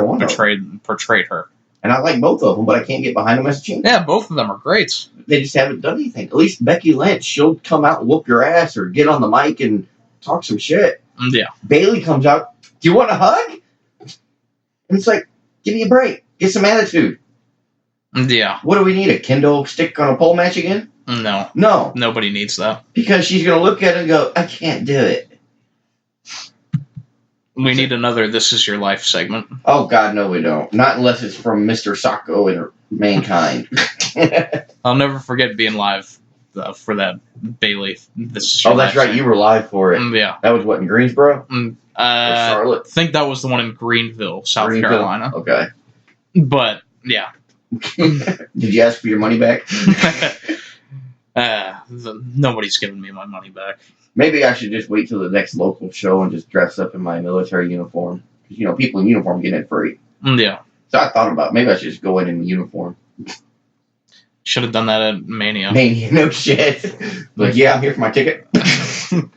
portrayed her. And I like both of them, but I can't get behind them as a champion. Yeah, both of them are great. They just haven't done anything. At least Becky Lynch, she'll come out and whoop your ass or get on the mic and talk some shit. Yeah. Bayley comes out, do you want a hug? And it's like, give me a break. Get some attitude. Yeah. What do we need, a kendo stick on a pole match again? No. No. Nobody needs that. Because she's going to look at it and go, I can't do it. We need another This Is Your Life segment. Oh, God, no, we don't. Not unless it's from Mr. Sacco and Mankind. I'll never forget being live for that Bayley. This Is Your Life that's right. You were live for it. Yeah. That was what, in Greensboro? Charlotte? I think that was the one in Greenville, South Carolina. Okay. But, yeah. Did you ask for your money back? Nobody's giving me my money back. Maybe I should just wait till the next local show and just dress up in my military uniform. Because, people in uniform get it free. Yeah. So I thought about maybe I should just go in uniform. Should have done that at Mania. Mania, no shit. Like, yeah, I'm here for my ticket. I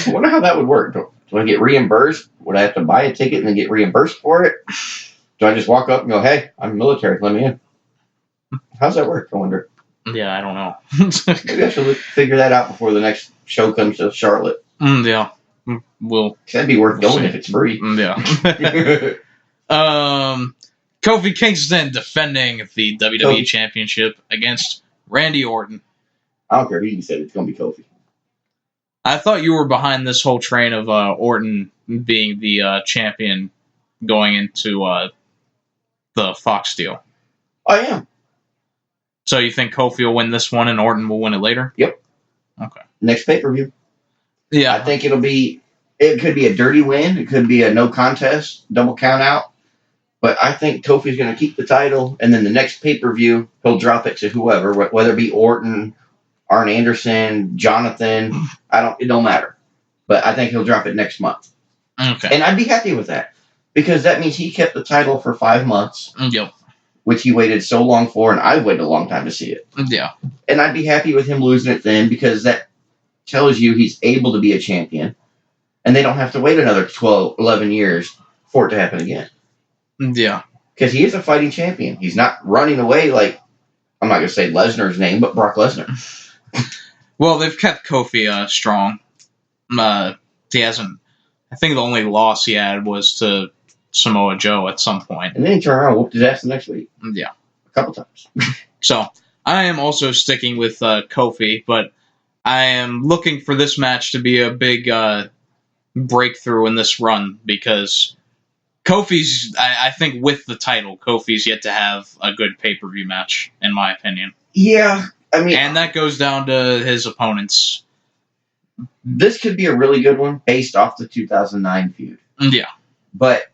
wonder how that would work. Do I get reimbursed? Would I have to buy a ticket and then get reimbursed for it? Do I just walk up and go, hey, I'm military, let me in? How's that work, I wonder? Yeah, I don't know. Maybe I should figure that out before the next show comes to Charlotte. Yeah. That'd be worth going if it's free. Yeah. Kofi Kingston defending the WWE Championship against Randy Orton. I don't care who you said, it's going to be Kofi. I thought you were behind this whole train of Orton being the champion going into the Fox deal. I am. So you think Kofi will win this one and Orton will win it later? Yep. Okay. Next pay-per-view. Yeah. I think it could be a dirty win. It could be a no contest, double count out. But I think Kofi's going to keep the title, and then the next pay-per-view, he'll drop it to whoever, whether it be Orton, Arn Anderson, Jonathan. It don't matter. But I think he'll drop it next month. Okay. And I'd be happy with that. Because that means he kept the title for 5 months. Yep. Which he waited so long for, and I've waited a long time to see it. Yeah. And I'd be happy with him losing it then, because that tells you he's able to be a champion, and they don't have to wait another 12, 11 years for it to happen again. Yeah. Because he is a fighting champion. He's not running away like, I'm not going to say Lesnar's name, but Brock Lesnar. Well, they've kept Kofi strong. He hasn't... I think the only loss he had was to Samoa Joe at some point. And then he turned around and whooped his ass the next week. Yeah. A couple times. So, I am also sticking with Kofi, but I am looking for this match to be a big breakthrough in this run, because Kofi's, I think with the title, Kofi's yet to have a good pay-per-view match, in my opinion. Yeah, I mean... And that goes down to his opponents. This could be a really good one based off the 2009 feud. Yeah. But,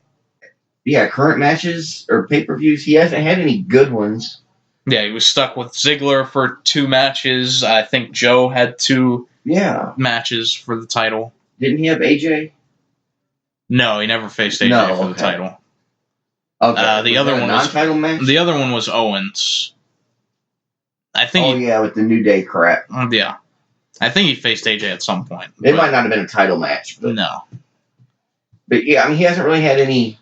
yeah, current matches or pay-per-views, he hasn't had any good ones. Yeah, he was stuck with Ziggler for 2 matches. I think Joe had 2 matches for the title. Didn't he have AJ? No, he never faced AJ for the title. Okay. The other one non-title match? The other one was Owens. I think. With the New Day crap. Yeah, I think he faced AJ at some point. It might not have been a title match. But, no. But yeah, I mean, he hasn't really had any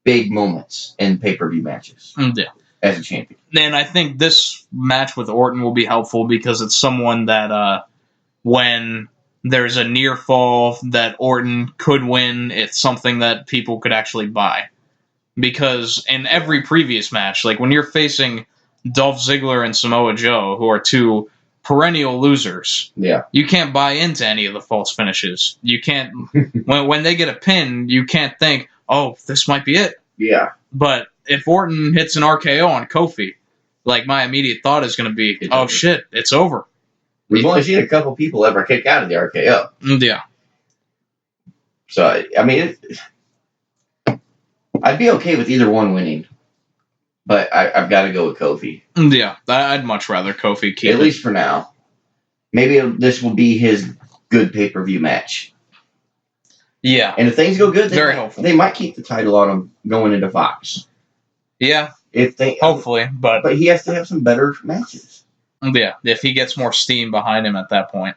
big moments in pay-per-view matches. Yeah. As a champion. And I think this match with Orton will be helpful because it's someone that when there's a near fall that Orton could win, it's something that people could actually buy. Because in every previous match, like when you're facing Dolph Ziggler and Samoa Joe, who are two perennial losers. Yeah. You can't buy into any of the false finishes. You can't when they get a pin, you can't think, oh, this might be it. Yeah. But if Orton hits an RKO on Kofi, like my immediate thought is going to be, It's oh over. shit, it's over. We've only seen a couple people ever kick out of the RKO. Yeah. So, I mean, I'd be okay with either one winning. But I've got to go with Kofi. Yeah, I'd much rather Kofi keep At least for now. Maybe this will be his good pay-per-view match. Yeah. And if things go good, Very hopeful. They might keep the title on him going into Fox. Yeah. If they Hopefully, but he has to have some better matches. Yeah, if he gets more steam behind him at that point.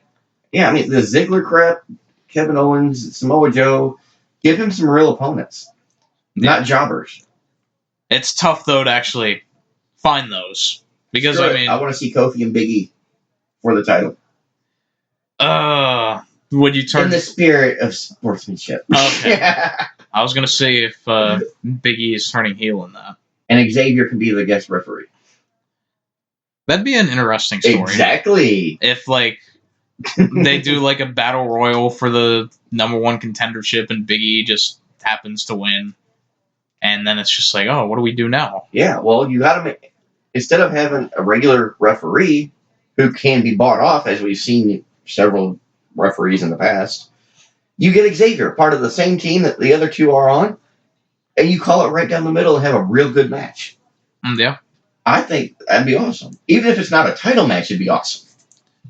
Yeah, I mean, the Ziggler crap, Kevin Owens, Samoa Joe, give him some real opponents. Yeah. Not jobbers. It's tough, though, to actually find those. Because, Sure, I mean... I want to see Kofi and Big E for the title. Would you turn... In the spirit of sportsmanship. Okay. I was going to say if Big E is turning heel in that. And Xavier can be the guest referee. That'd be an interesting story. Exactly. If, like, they do, like, a battle royal for the number one contendership and Big E just happens to win. And then it's just like, oh, what do we do now? Yeah, well, you got to make... Instead of having a regular referee who can be bought off, as we've seen several referees in the past, you get Xavier, part of the same team that the other two are on, and you call it right down the middle and have a real good match. Yeah. I think that'd be awesome. Even if it's not a title match, it'd be awesome.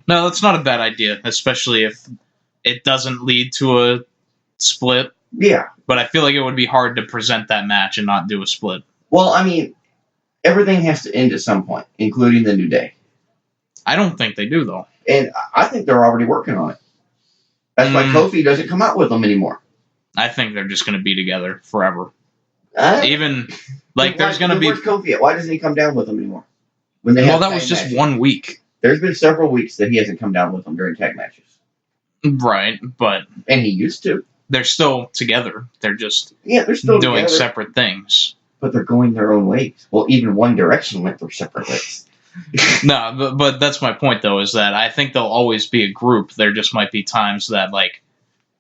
No, that's not a bad idea, especially if it doesn't lead to a split. Yeah. But I feel like it would be hard to present that match and not do a split. Well, I mean, everything has to end at some point, including the New Day. I don't think they do, though. And I think they're already working on it. That's why Kofi doesn't come out with them anymore. I think they're just going to be together forever. There's going to be... Where's Kofi at? Why doesn't he come down with them anymore? That was just 1 week. There's been several weeks that he hasn't come down with them during tag matches. Right, but... And he used to. They're still together. They're just they're still doing together, separate things. But they're going their own ways. Well, even One Direction went their separate ways. No, but that's my point, though, is that I think they'll always be a group. There just might be times that, like,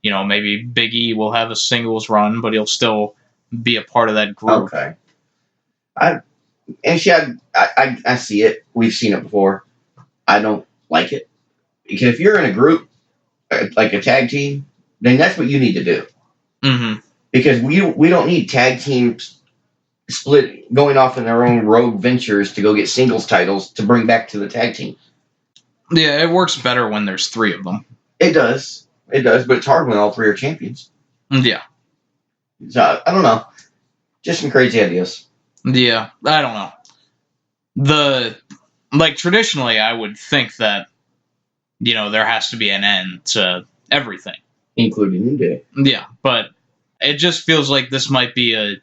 you know, maybe Big E will have a singles run, but he'll still be a part of that group. Okay. I see it. We've seen it before. I don't like it. Because if you're in a group, like a tag team, then that's what you need to do. Mm-hmm. Because we don't need tag teams split going off in their own rogue ventures to go get singles titles to bring back to the tag team. Yeah, it works better when there's three of them. It does, but it's hard when all three are champions. Yeah. So, I don't know. Just some crazy ideas. Yeah, I don't know. Traditionally, I would think that, you know, there has to be an end to everything. Including New Day. Yeah, but it just feels like this might be a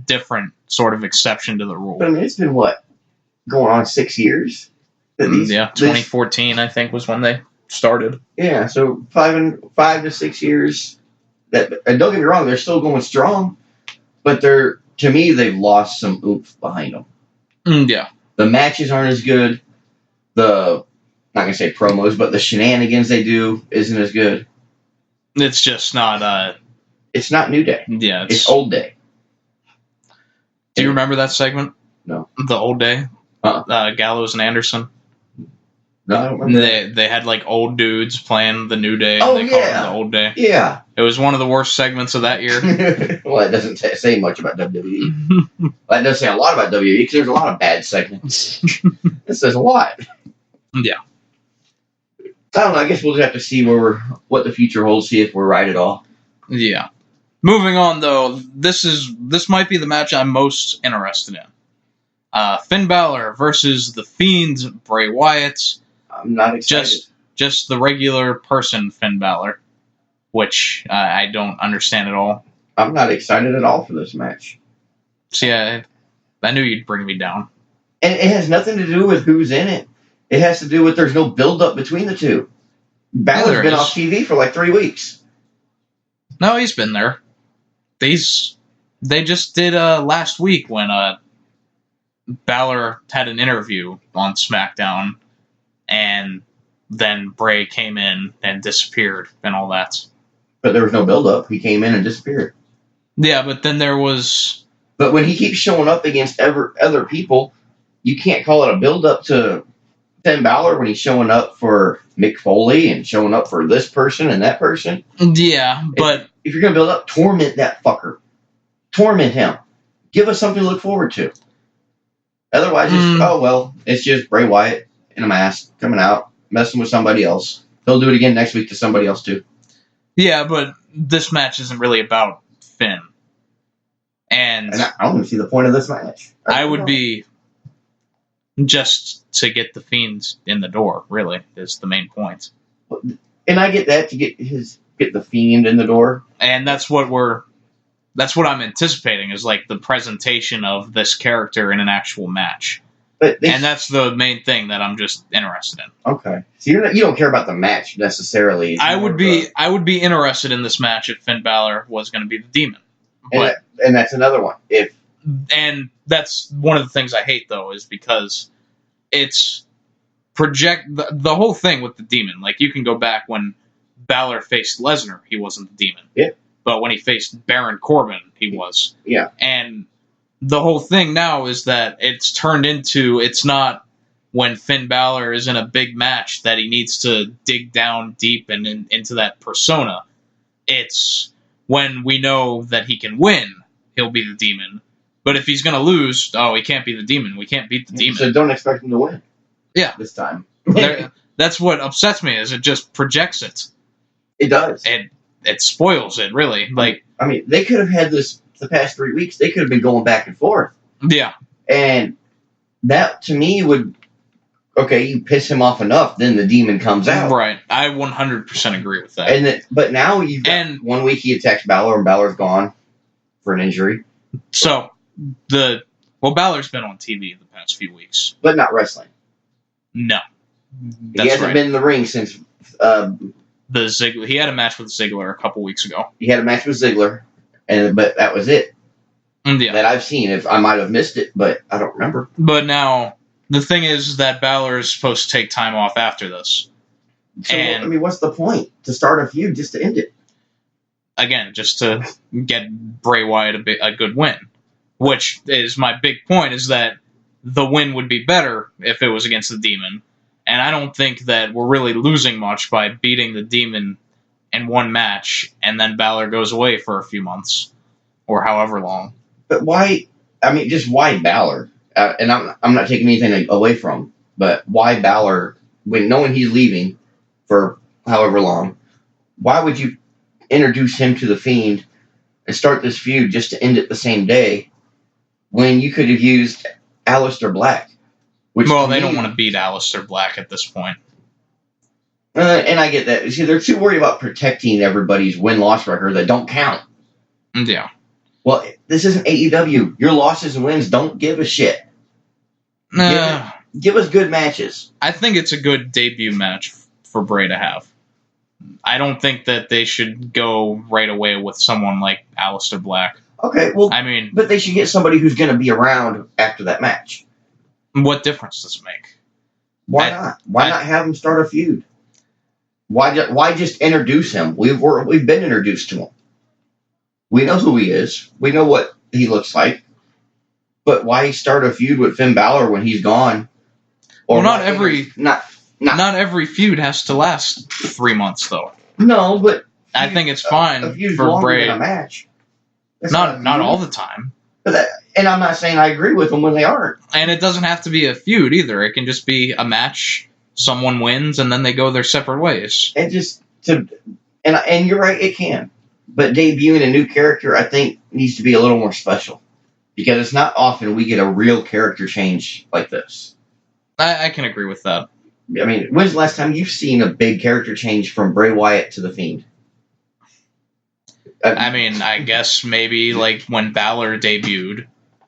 different sort of exception to the rule. But I mean, it's been, going on 6 years? 2014, I think, was when they started. Yeah, so 5 to 6 years. And don't get me wrong, they're still going strong, but to me, they've lost some oomph behind them. Yeah. The matches aren't as good. Not going to say promos, but the shenanigans they do isn't as good. It's just not... It's not New Day. Yeah, it's Old Day. Do you remember that segment? No. The Old Day? Gallows and Anderson? No, I don't remember. They had, old dudes playing the New Day. Oh, and they called it the Old Day. Yeah. It was one of the worst segments of that year. Well, it doesn't say much about WWE. Well, it does say a lot about WWE because there's a lot of bad segments. This says a lot. Yeah. I don't know. I guess we'll just have to see what the future holds, see if we're right at all. Yeah. Moving on, though, this might be the match I'm most interested in. Finn Balor versus the Fiend, Bray Wyatt. I'm not excited. Just the regular person, Finn Balor, which I don't understand at all. I'm not excited at all for this match. See, I knew you'd bring me down. And it has nothing to do with who's in it. It has to do with there's no build-up between the two. Balor's been off TV for 3 weeks. No, he's been there. They just did last week when Balor had an interview on SmackDown, and then Bray came in and disappeared and all that. But there was no build-up. He came in and disappeared. Yeah, but then there was... But when he keeps showing up against other people, you can't call it a build-up to Finn Balor when he's showing up for Mick Foley and showing up for this person and that person. Yeah, but... If you're going to build up, torment that fucker. Torment him. Give us something to look forward to. Otherwise, it's just Bray Wyatt in a mask coming out, messing with somebody else. He'll do it again next week to somebody else, too. Yeah, but this match isn't really about Finn. And I don't even see the point of this match. I would be just to get the Fiend in the door, really, is the main point. And I get that, to get the Fiend in the door. And that's what I'm anticipating, is like the presentation of this character in an actual match. And that's the main thing that I'm just interested in. Okay. So you don't care about the match necessarily. I would be interested in this match if Finn Balor was going to be the Demon. And that's another one. And that's one of the things I hate, though, is because it's the whole thing with the Demon. Like, you can go back when Balor faced Lesnar, he wasn't the Demon. Yeah. But when he faced Baron Corbin, he was. Yeah. And the whole thing now is that it's turned into, it's not when Finn Balor is in a big match that he needs to dig down deep and into that persona. It's when we know that he can win, he'll be the Demon. But if he's going to lose, he can't be the Demon. We can't beat the Demon. So don't expect him to win. Yeah. This time. That's what upsets me, is it just projects it. It does. It spoils it, really. Like, I mean, they could have had this the past 3 weeks. They could have been going back and forth. Yeah. And that, to me, would... Okay, you piss him off enough, then the Demon comes out. Right. I 100% agree with that. But now you've got 1 week he attacks Balor, and Balor's gone for an injury. So, Balor's been on TV the past few weeks. But not wrestling. No. He hasn't been in the ring since... He had a match with Ziggler a couple weeks ago. He had a match with Ziggler, but that was it. Yeah. That I've seen. If I might have missed it, but I don't remember. But now... The thing is that Balor is supposed to take time off after this. So, I mean, what's the point? To start a feud just to end it? Again, just to get Bray Wyatt a good win. Which is my big point, is that the win would be better if it was against the Demon. And I don't think that we're really losing much by beating the Demon in one match, and then Balor goes away for a few months. Or however long. But why? I mean, just why Balor? And I'm not taking anything away from, but why Balor, when knowing he's leaving for however long, why would you introduce him to the Fiend and start this feud just to end it the same day when you could have used Aleister Black? They don't want to beat Aleister Black at this point. And I get that. See, they're too worried about protecting everybody's win-loss record that don't count. Yeah. Well, this isn't AEW. Your losses and wins don't give a shit. Give us good matches. I think it's a good debut match for Bray to have. I don't think that they should go right away with someone like Aleister Black. Okay, well, but they should get somebody who's going to be around after that match. What difference does it make? Why not? Why not have him start a feud? Why just introduce him? We've been introduced to him. We know who he is. We know what he looks like. But why start a feud with Finn Balor when he's gone? Or not every feud has to last 3 months, though. No, but I think it's fine for Bray. Than a match. Not all the time. And I'm not saying I agree with them when they aren't. And it doesn't have to be a feud either. It can just be a match. Someone wins, and then they go their separate ways. And you're right, it can. But debuting a new character, I think, needs to be a little more special. Because it's not often we get a real character change like this. I can agree with that. I mean, when's the last time you've seen a big character change from Bray Wyatt to The Fiend? I guess maybe like when Balor debuted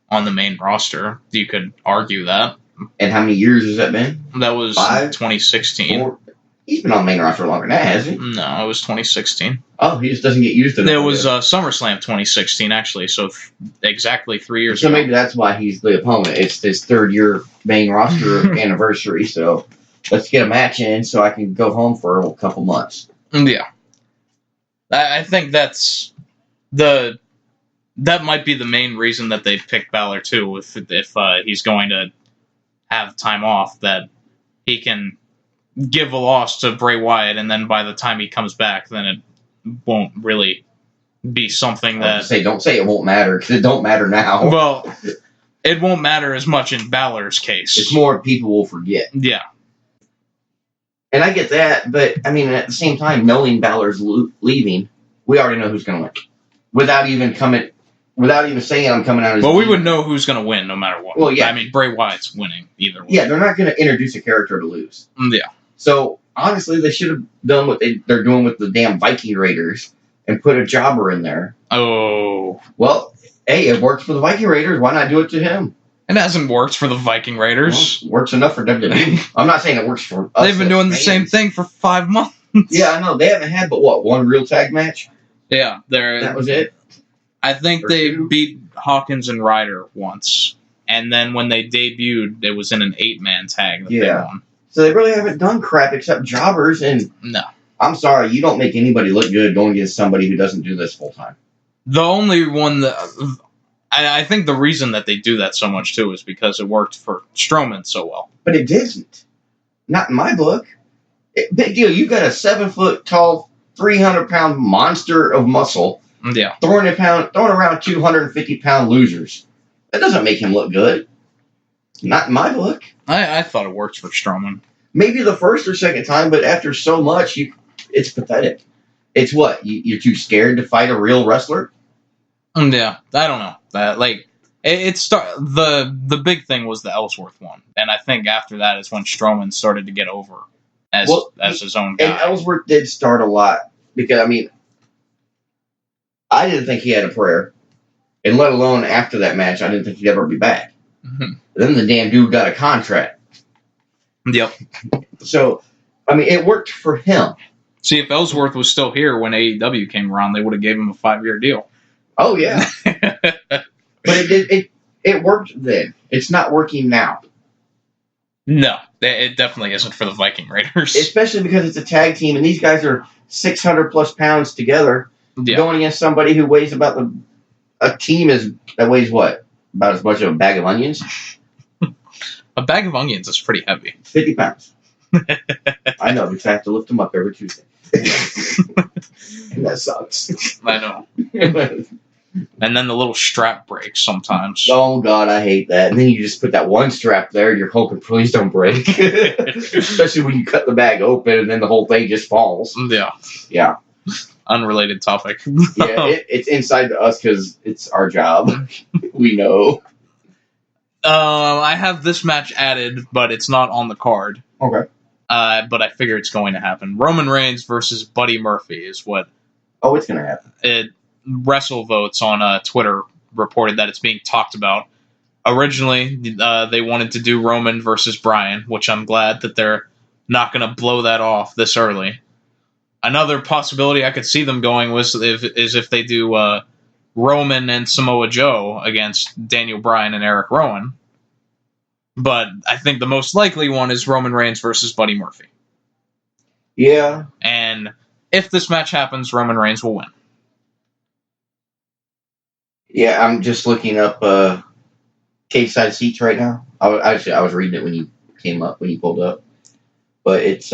on the main roster, you could argue that. And how many years has that been? That was 2016. He's been on main roster longer than that, hasn't he? No, it was 2016. Oh, he just doesn't get used to it. It was SummerSlam 2016, actually, so exactly 3 years ago. So maybe that's why he's the opponent. It's his third-year main roster anniversary, so let's get a match in so I can go home for a couple months. Yeah. I think that might be the main reason that they picked Balor, too, if he's going to have time off, that he can give a loss to Bray Wyatt, and then by the time he comes back, then it won't really be something that... Don't say it won't matter, because it don't matter now. Well, it won't matter as much in Balor's case. It's more people will forget. Yeah. And I get that, but, I mean, at the same time, knowing Balor's leaving, we already know who's going to win. Without even saying I'm coming out as... Well, we would know who's going to win no matter what. Well, yeah. I mean, Bray Wyatt's winning either way. Yeah, they're not going to introduce a character to lose. Yeah. So, honestly, they should have done what they're doing with the damn Viking Raiders and put a jobber in there. Oh. Well, hey, it works for the Viking Raiders. Why not do it to him? It hasn't worked for the Viking Raiders. Well, works enough for WWE. I'm not saying it works for us. They've been doing the same thing for 5 months. Yeah, I know. They haven't had but, one real tag match? Yeah. That was it? I think they beat Hawkins and Ryder once. And then when they debuted, it was in an 8-man tag that they won. So they really haven't done crap except jobbers, and no. I'm sorry, you don't make anybody look good going against somebody who doesn't do this full time. The only one that... I think the reason that they do that so much, too, is because it worked for Strowman so well. But it didn't. Not in my book. Big deal. You've got a 7-foot-tall, 300-pound monster of muscle throwing around 250-pound losers. That doesn't make him look good. Not in my book. I thought it worked for Strowman. Maybe the first or second time, but after so much, it's pathetic. It's what? You're too scared to fight a real wrestler? Yeah, I don't know. The big thing was the Ellsworth one, and I think after that is when Strowman started to get over as his own guy. And Ellsworth did start a lot because I didn't think he had a prayer, and let alone after that match, I didn't think he'd ever be back. Mm-hmm. Then the damn dude got a contract. Yep. So, it worked for him. See, if Ellsworth was still here when AEW came around, they would have gave him a 5-year deal. Oh, yeah. But it worked then. It's not working now. No, it definitely isn't for the Viking Raiders. Especially because it's a tag team, and these guys are 600-plus pounds together, going against somebody who weighs about a team that weighs what? About as much of a bag of onions? A bag of onions is pretty heavy. 50 pounds. I know, because I have to lift them up every Tuesday. And that sucks. I know. And then the little strap breaks sometimes. Oh, God, I hate that. And then you just put that one strap there, and you're hoping, please don't break. Especially when you cut the bag open, and then the whole thing just falls. Yeah. Yeah. Unrelated topic. Yeah, it's inside to us because it's our job. We know. I have this match added, but it's not on the card. Okay. But I figure it's going to happen. Roman Reigns versus Buddy Murphy is what... Oh, it's going to happen. WrestleVotes on Twitter reported that it's being talked about. Originally, they wanted to do Roman versus Bryan, which I'm glad that they're not going to blow that off this early. Another possibility I could see them going is if they do Roman and Samoa Joe against Daniel Bryan and Eric Rowan. But I think the most likely one is Roman Reigns versus Buddy Murphy. Yeah. And if this match happens, Roman Reigns will win. Yeah, I'm just looking up cage-side seats right now. I was reading it when you pulled up. But it's,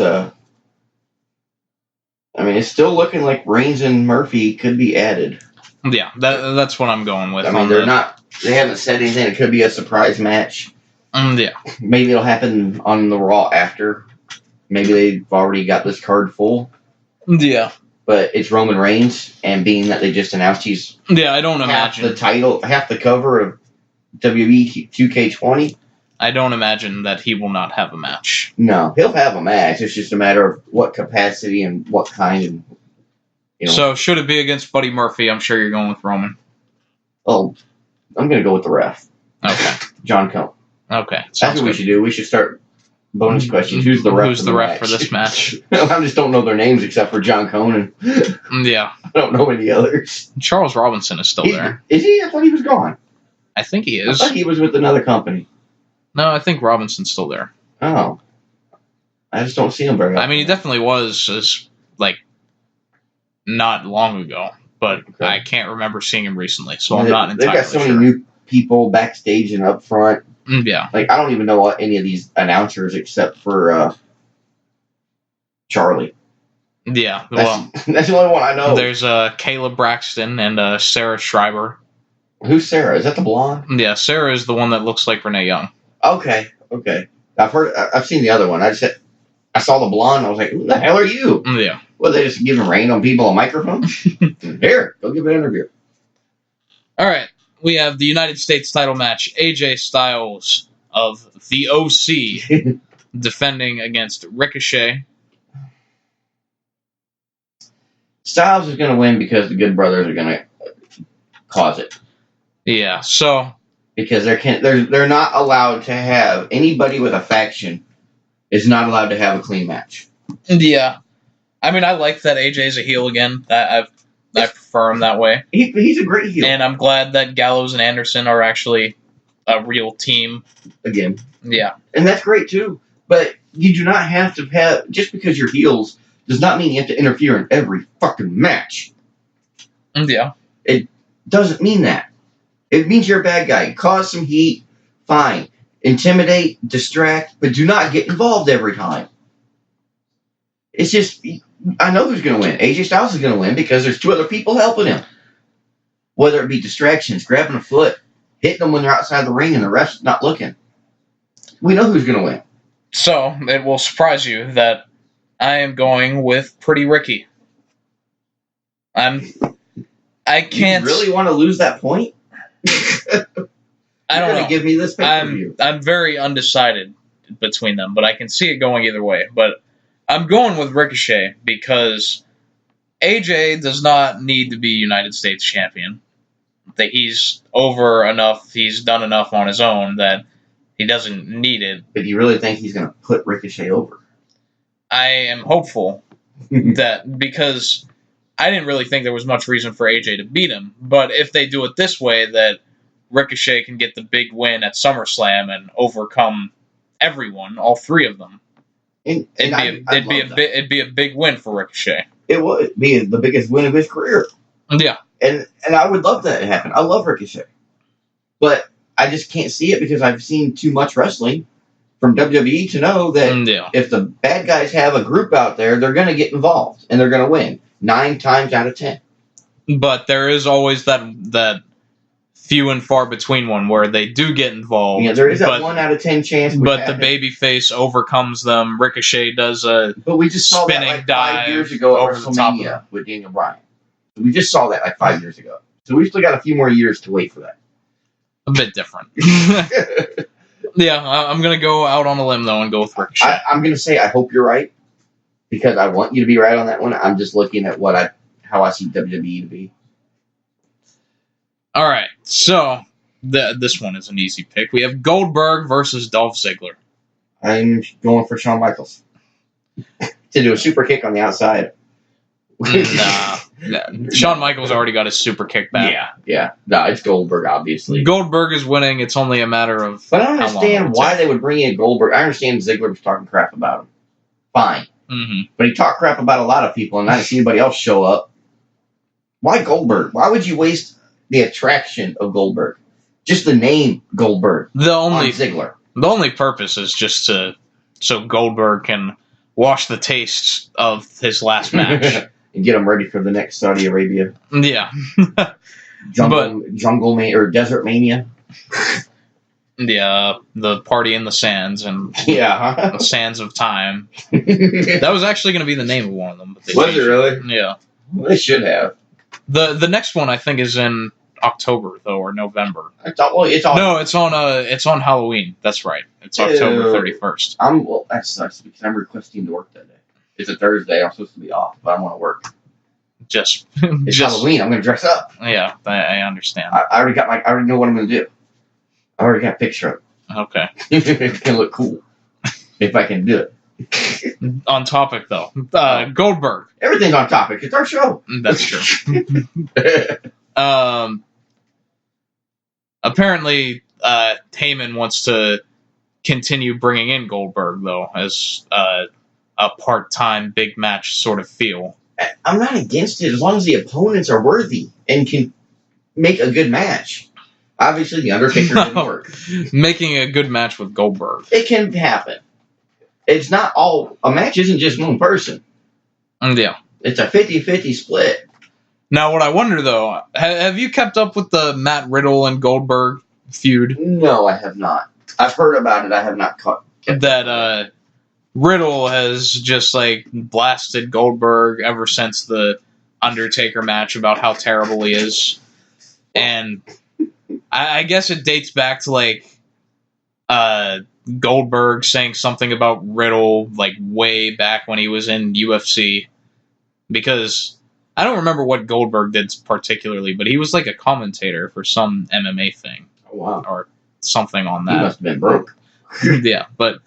it's still looking like Reigns and Murphy could be added. Yeah, that's what I'm going with. They haven't said anything. It could be a surprise match. Yeah. Maybe it'll happen on the Raw after. Maybe they've already got this card full. Yeah. But it's Roman Reigns, and being that they just announced he's I don't imagine half the cover of WWE 2K20. I don't imagine that he will not have a match. No, he'll have a match. It's just a matter of what capacity and what kind. And, So should it be against Buddy Murphy? I'm sure you're going with Roman. Oh, I'm going to go with the ref. Okay. John Cone. Okay. That's what we should do. We should start Bonus question: Who's the ref? For this match? I just don't know their names except for John Conan. Yeah, I don't know any others. Charles Robinson is still there. Is he? I thought he was gone. I think he is. I thought he was with another company. No, I think Robinson's still there. Oh, I just don't see him very often. I mean, he definitely was not long ago, but okay. I can't remember seeing him recently, so I'm not entirely sure. They've got so many new people backstage and up front. Yeah. I don't even know any of these announcers except for Charlie. Yeah. That's the only one I know. There's Kayla Braxton and Sarah Schreiber. Who's Sarah? Is that the blonde? Yeah, Sarah is the one that looks like Renee Young. Okay. I've seen the other one. I saw the blonde. I was like, who the hell are you? Yeah. Well, they just giving random people a microphone? Here, go give an interview. All right. We have the United States title match. AJ Styles of the OC defending against Ricochet. Styles is going to win because the Good Brothers are going to cause it. Yeah, so... Because they're not allowed to have... Anybody with a faction is not allowed to have a clean match. Yeah. I mean, I like that AJ's a heel again. I prefer him that way. He's a great heel. And I'm glad that Gallows and Anderson are actually a real team. Again. Yeah. And that's great, too. But you do not have to have... Just because you're heels does not mean you have to interfere in every fucking match. Yeah. It doesn't mean that. It means you're a bad guy. Cause some heat, fine. Intimidate, distract, but do not get involved every time. It's just... I know who's going to win. AJ Styles is going to win because there's two other people helping him. Whether it be distractions, grabbing a foot, hitting them when they're outside the ring and the ref's not looking. We know who's going to win. So, it will surprise you that I am going with Pretty Ricky. I can't... You really want to lose that point? I don't know. Give me this pay-per-view. I'm very undecided between them, but I can see it going either way. But I'm going with Ricochet because AJ does not need to be United States champion. That he's over enough, he's done enough on his own that he doesn't need it. But you really think he's going to put Ricochet over? I am hopeful that because I didn't really think there was much reason for AJ to beat him. But if they do it this way, that Ricochet can get the big win at SummerSlam and overcome everyone, all three of them. It'd be a big win for Ricochet. It would be the biggest win of his career. Yeah. And I would love that to happen. I love Ricochet. But I just can't see it because I've seen too much wrestling from WWE to know that if the bad guys have a group out there, they're going to get involved and they're going to win 9 times out of 10. But there is always that few and far between one where they do get involved. Yeah, there is that 1 out of 10 chance. But the babyface overcomes them. Ricochet does a but we just saw spinning that like dive 5 years ago over at the top of WrestleMania with Daniel Bryan. We just saw that like 5 years ago. So we've still got a few more years to wait for that. A bit different. Yeah, I'm going to go out on a limb, though, and go with Ricochet. I'm going to say I hope you're right because I want you to be right on that one. I'm just looking at how I see WWE to be. All right, so this one is an easy pick. We have Goldberg versus Dolph Ziggler. I'm going for Shawn Michaels to do a super kick on the outside. Nah. Shawn Michaels already got his super kick back. Yeah. No, it's Goldberg, obviously. Goldberg is winning. It's only a matter of. But I don't understand why they would bring in Goldberg. I understand Ziggler was talking crap about him. Fine. Mm-hmm. But he talked crap about a lot of people, and I didn't see anybody else show up. Why Goldberg? Why would you waste the attraction of Goldberg? Just the name Goldberg on Ziggler. The only purpose is just so Goldberg can wash the taste of his last match. And get him ready for the next Saudi Arabia. Yeah. Jungle Mania or Desert Mania. Yeah, the party in the sands and the sands of time. That was actually going to be the name of one of them. But was it really? Yeah. Well, they should have. The next one I think is in October though, or November. It's on Halloween. That's right. It's October 31st. That sucks because I'm requesting to work that day. It's a Thursday. I'm supposed to be off, but I want to work. It's Halloween. I'm going to dress up. Yeah, I understand. I already know what I'm going to do. I already got a picture of it. Okay. It's going to look cool. If I can do it. On topic, though. Goldberg. Everything's on topic. It's our show. That's true. Apparently, Heyman wants to continue bringing in Goldberg, though, as a part-time big match sort of feel. I'm not against it as long as the opponents are worthy and can make a good match. Obviously, The Undertaker didn't work. Making a good match with Goldberg. It can happen. It's not all... A match isn't just one person. Yeah. It's a 50-50 split. Now, what I wonder, though, have you kept up with the Matt Riddle and Goldberg feud? No, I have not. I've heard about it. I have not caught... That, Riddle has just, like, blasted Goldberg ever since the Undertaker match about how terrible he is. And I guess it dates back to, like, Goldberg saying something about Riddle, like, way back when he was in UFC. Because I don't remember what Goldberg did particularly, but he was, like, a commentator for some MMA thing. Oh, wow. Or something on that. He must have been broke. Yeah, but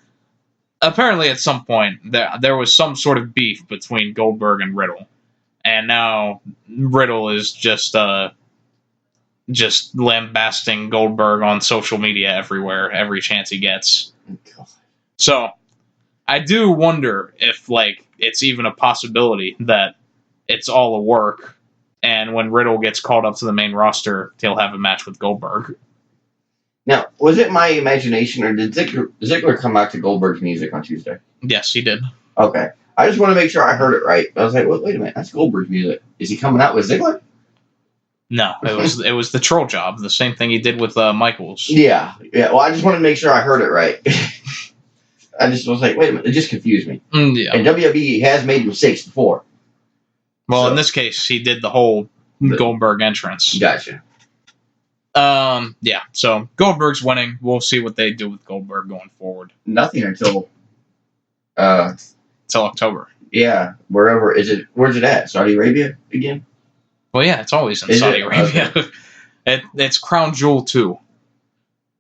apparently at some point there was some sort of beef between Goldberg and Riddle. And now Riddle is just lambasting Goldberg on social media everywhere, every chance he gets. So, I do wonder if, like, it's even a possibility that it's all a work, and when Riddle gets called up to the main roster, he'll have a match with Goldberg. Now, was it my imagination, or did Ziggler come out to Goldberg's music on Tuesday? Yes, he did. Okay. I just want to make sure I heard it right. I was like, wait a minute, that's Goldberg's music. Is he coming out with Ziggler? No, it was the troll job, the same thing he did with Michaels. Yeah. Well, I just wanted to make sure I heard it right. I just was like, wait a minute, it just confused me. Yeah. And WWE has made mistakes before. Well, so, in this case, he did the whole Goldberg entrance. Gotcha. Yeah, so Goldberg's winning. We'll see what they do with Goldberg going forward. Nothing until October. Yeah, where's it at? Saudi Arabia again? Well, yeah, it's always in Saudi Arabia. Okay. It's Crown Jewel 2.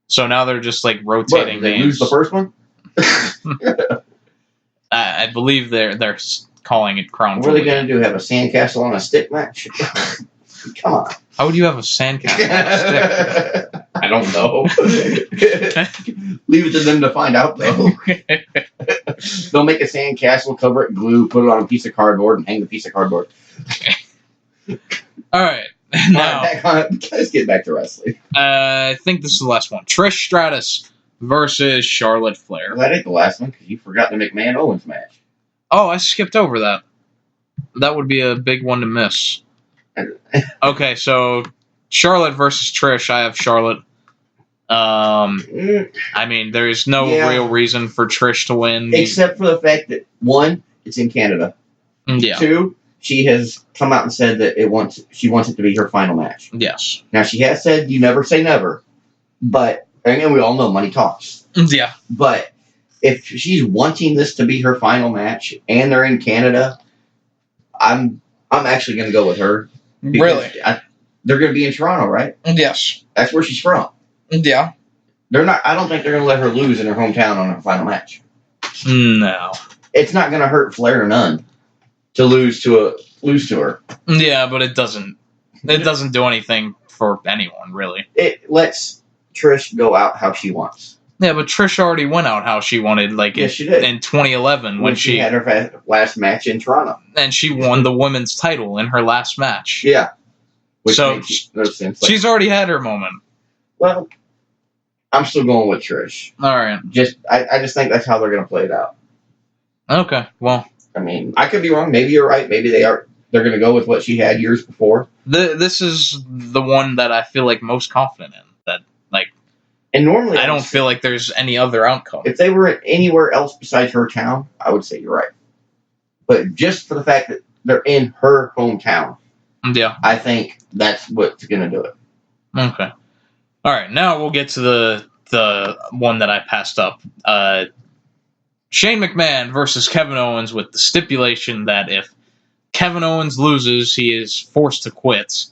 So now they're just like rotating They names. lose the first one? I believe they're calling it Crown Jewel. What are they going to do? Have a sandcastle on a stick match? Come on. How would you have a sandcastle on a stick? I don't know. Leave it to them to find out, though. They'll make a sandcastle, cover it in glue, put it on a piece of cardboard, and hang the piece of cardboard. All right. Now, let's get back to wrestling. I think this is the last one. Trish Stratus versus Charlotte Flair. Well, that ain't the last one, because you forgot the McMahon-Owens match. Oh, I skipped over that. That would be a big one to miss. Okay, so Charlotte versus Trish. I have Charlotte. I mean, there's no real reason for Trish to win. Except for the fact that, one, it's in Canada. Yeah. Two, she has come out and said that she wants it to be her final match. Yes. Now, she has said you never say never, but, and we all know money talks. Yeah. But if she's wanting this to be her final match and they're in Canada, I'm actually going to go with her. Really? They're going to be in Toronto, right? Yes. That's where she's from. Yeah. They're not. I don't think they're going to let her lose in her hometown on her final match. No. It's not going to hurt Flair or none to lose to her. Yeah, but it doesn't. It doesn't do anything for anyone, really. It lets Trish go out how she wants. Yeah, but Trish already went out how she wanted, like yes, she did. In 2011 when she had her last match in Toronto, and she won the women's title in her last match. Yeah, so makes no sense. She's already had her moment. Well, I'm still going with Trish. All right, I just think that's how they're going to play it out. Okay, well, I mean, I could be wrong. Maybe you're right. Maybe they're going to go with what she had years before. This is the one that I feel like most confident in. That like. And normally, I don't feel like there's any other outcome. If they were anywhere else besides her town, I would say you're right. But just for the fact that they're in her hometown, yeah, I think that's what's going to do it. Okay. All right. Now we'll get to the one that I passed up. Shane McMahon versus Kevin Owens with the stipulation that if Kevin Owens loses, he is forced to quit.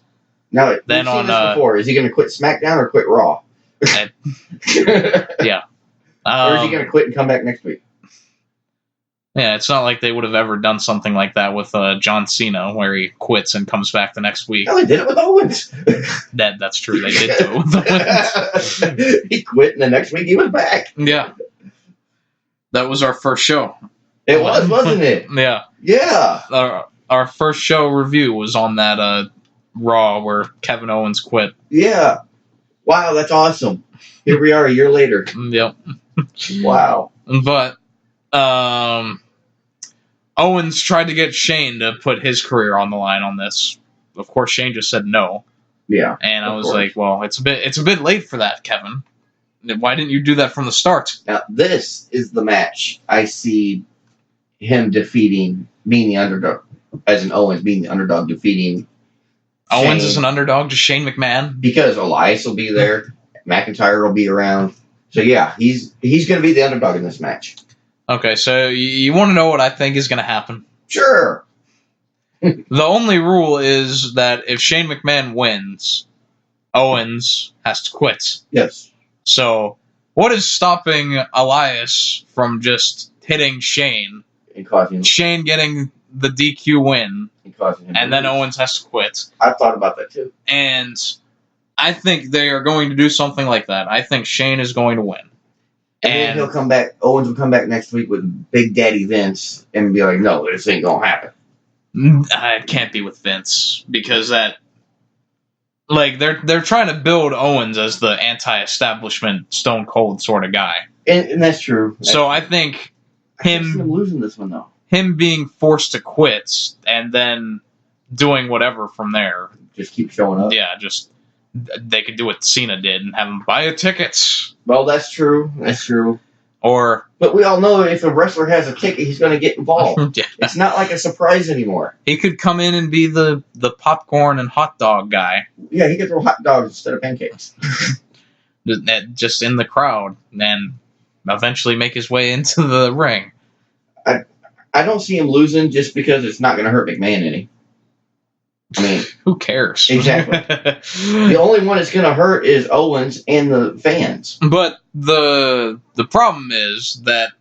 Now, then we've seen this before. Is he going to quit SmackDown or quit Raw? Yeah. Or is he going to quit and come back next week? Yeah, it's not like they would have ever done something like that with John Cena, where he quits and comes back the next week. No, they did it with Owens. That's true. They did do it with Owens. He quit, and the next week he was back. Yeah. That was our first show. It was, wasn't it? Yeah. Yeah. Our first show review was on that Raw where Kevin Owens quit. Yeah. Wow, that's awesome. Here we are a year later. Yep. Wow. But Owens tried to get Shane to put his career on the line on this. Of course, Shane just said no. Yeah. And I was like, well, it's a bit late for that, Kevin. Why didn't you do that from the start? Now, this is the match I see him being the underdog, as in Owens being the underdog, defeating Owens Shane. is an underdog to Shane McMahon? Because Elias will be there, McIntyre will be around. So, yeah, he's going to be the underdog in this match. Okay, so you want to know what I think is going to happen? Sure. The only rule is that if Shane McMahon wins, Owens has to quit. Yes. So, what is stopping Elias from just hitting Shane? And causing Shane getting the DQ win, and causing him and then Owens has to quit. I've thought about that too. And I think they are going to do something like that. I think Shane is going to win. And then he'll come back. Owens will come back next week with Big Daddy Vince and be like, "No, this ain't gonna happen." It can't be with Vince because that, like, they're trying to build Owens as the anti-establishment, Stone Cold sort of guy. And that's true. So I think him losing this one though, him being forced to quit and then doing whatever from there, just keep showing up. Yeah, just they could do what Cena did and have him buy a tickets. Well, that's true. That's true. But we all know if a wrestler has a ticket, he's going to get involved. Yeah. It's not like a surprise anymore. He could come in and be the popcorn and hot dog guy. Yeah, he could throw hot dogs instead of pancakes. Just in the crowd and eventually make his way into the ring. I don't see him losing just because it's not going to hurt McMahon any. I mean, who cares? Exactly. The only one it's going to hurt is Owens and the fans. But the problem is that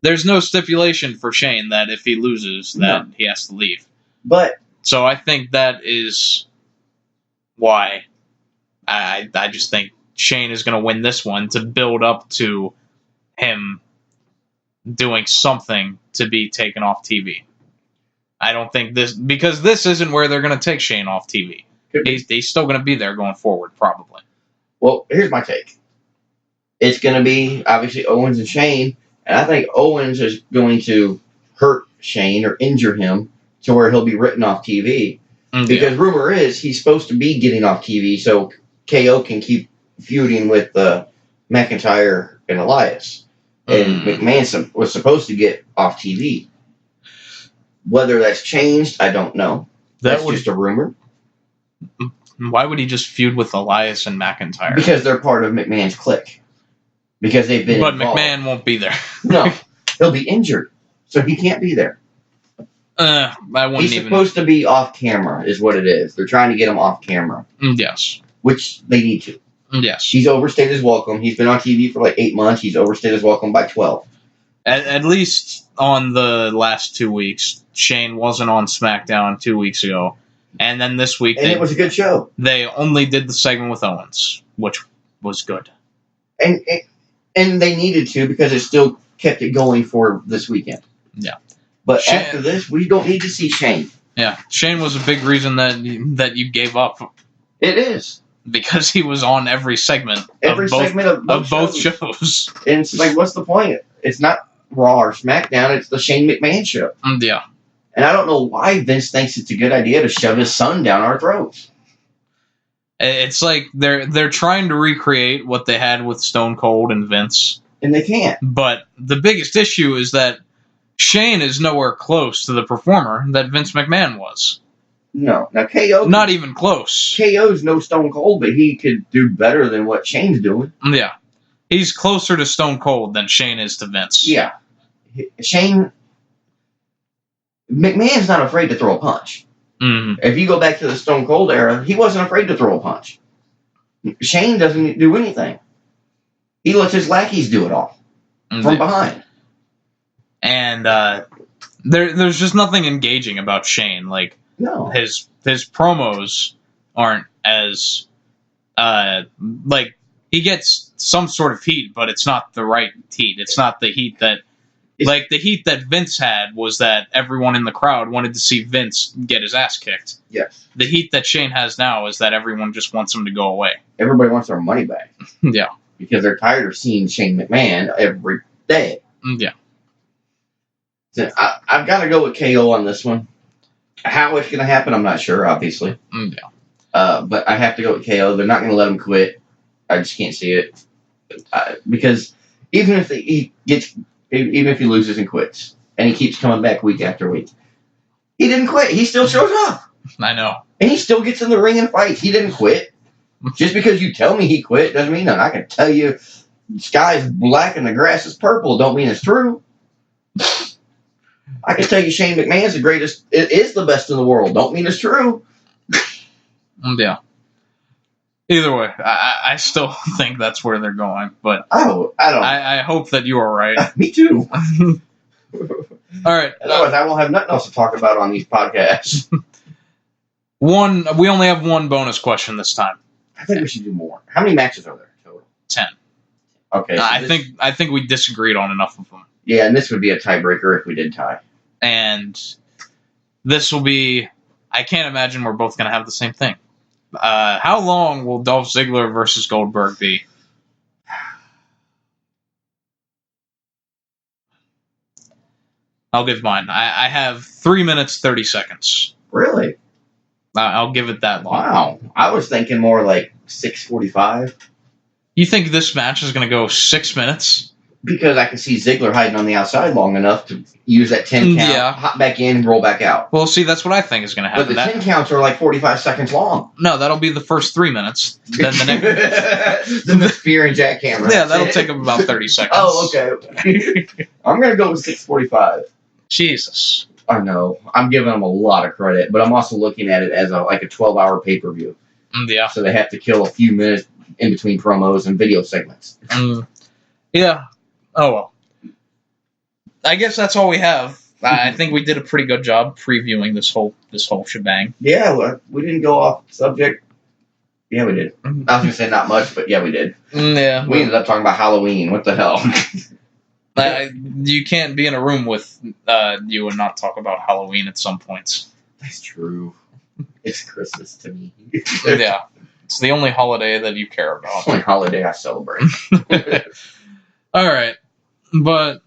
there's no stipulation for Shane that if he loses, that he has to leave. But so I think that is why I just think Shane is going to win this one to build up to him doing something to be taken off TV. I don't think because this isn't where they're going to take Shane off TV. He's still going to be there going forward, probably. Well, here's my take. It's going to be, obviously, Owens and Shane, and I think Owens is going to hurt Shane or injure him to where he'll be written off TV. Because rumor is he's supposed to be getting off TV so KO can keep feuding with McIntyre and Elias. And McMahon was supposed to get off TV. Whether that's changed, I don't know. That's just a rumor. Why would he just feud with Elias and McIntyre? Because they're part of McMahon's clique. Because they've been involved. McMahon won't be there. No. He'll be injured. So he can't be there. He's supposed to be off camera, is what it is. They're trying to get him off camera. Yes. Which they need to. Yes. He's overstayed his welcome. He's been on TV for like 8 months. He's overstayed his welcome by 12. At least on the last 2 weeks. Shane wasn't on SmackDown 2 weeks ago. And then this week... And it was a good show. They only did the segment with Owens, which was good. And they needed to because it still kept it going for this weekend. Yeah. But after this, we don't need to see Shane. Yeah. Shane was a big reason that you gave up. It is. Because he was on every segment. Of both shows. And it's like, what's the point? It's not Raw or SmackDown. It's the Shane McMahon show. Yeah. And I don't know why Vince thinks it's a good idea to shove his son down our throats. It's like they're trying to recreate what they had with Stone Cold and Vince. And they can't. But the biggest issue is that Shane is nowhere close to the performer that Vince McMahon was. No. Now, KO... Not even close. KO's no Stone Cold, but he could do better than what Shane's doing. Yeah. He's closer to Stone Cold than Shane is to Vince. Yeah. Shane... McMahon's not afraid to throw a punch. Mm-hmm. If you go back to the Stone Cold era, he wasn't afraid to throw a punch. Shane doesn't do anything. He lets his lackeys do it all. From behind. And there's just nothing engaging about Shane. Like, No. his promos aren't as like, he gets some sort of heat, but it's not the right heat. It's not the heat that like the heat that Vince had was that everyone in the crowd wanted to see Vince get his ass kicked. Yes. The heat that Shane has now is that everyone just wants him to go away. Everybody wants their money back. Yeah. Because they're tired of seeing Shane McMahon every day. Yeah. So I've got to go with KO on this one. How it's going to happen, I'm not sure, obviously. Yeah. But I have to go with KO. They're not going to let him quit. I just can't see it. Because even if he loses and quits, and he keeps coming back week after week, he didn't quit. He still shows up. I know. And he still gets in the ring and fights. He didn't quit. Just because you tell me he quit doesn't mean that I can tell you the sky's black and the grass is purple. Don't mean it's true. I can tell you Shane McMahon's the greatest. It is the best in the world. Don't mean it's true. Yeah. Either way, I still think that's where they're going. But I hope that you are right. Me too. All right. Otherwise, I won't have nothing else to talk about on these podcasts. We only have one bonus question this time. I think we should do more. How many matches are there total? 10. Okay. So I think we disagreed on enough of them. Yeah, and this would be a tiebreaker if we did tie. And this will be... I can't imagine we're both going to have the same thing. How long will Dolph Ziggler versus Goldberg be? I'll give mine. I have 3 minutes, 30 seconds. Really? I'll give it that long. Wow. I was thinking more like 6:45. You think this match is going to go 6 minutes? Because I can see Ziggler hiding on the outside long enough to use that 10 count, hop back in, and roll back out. Well, see, that's what I think is going to happen. But the 10 counts are like 45 seconds long. No, that'll be the first 3 minutes. Then the next... Then the spear and jackhammer. Yeah, that'll take them about 30 seconds. Oh, okay. I'm going to go with 6:45. Jesus. I know. I'm giving them a lot of credit, but I'm also looking at it as a 12-hour pay-per-view. Yeah. So they have to kill a few minutes in between promos and video segments. Yeah. Oh, well. I guess that's all we have. I think we did a pretty good job previewing this whole shebang. Yeah, well, we didn't go off subject. Yeah, we did. I was going to say not much, but yeah, we did. Yeah. We ended up talking about Halloween. What the hell? You can't be in a room with you and not talk about Halloween at some points. That's true. It's Christmas to me. Yeah. It's the only holiday that you care about. It's the only holiday I celebrate. All right. But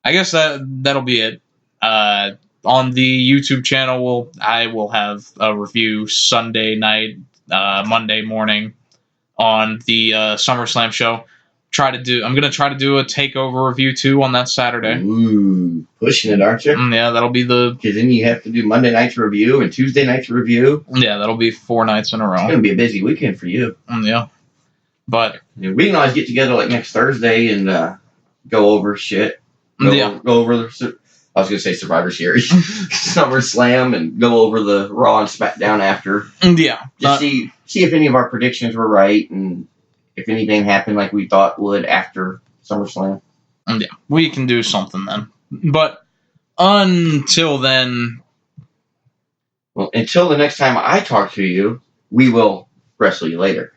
I guess that'll be it. On the YouTube channel, I will have a review Sunday night, Monday morning on the SummerSlam show. I'm gonna try to do a takeover review too on that Saturday. Ooh, pushing it, aren't you? Yeah, that'll be because then you have to do Monday night's review and Tuesday night's review. Yeah, that'll be 4 nights in a row. It's gonna be a busy weekend for you. Yeah, but we can always get together like next Thursday and go over shit. Go over the. I was gonna say Survivor Series, SummerSlam, and go over the Raw and SmackDown after. Yeah, just see if any of our predictions were right and if anything happened like we thought would after SummerSlam. Yeah, we can do something then. But until then... Well, until the next time I talk to you, we will wrestle you later.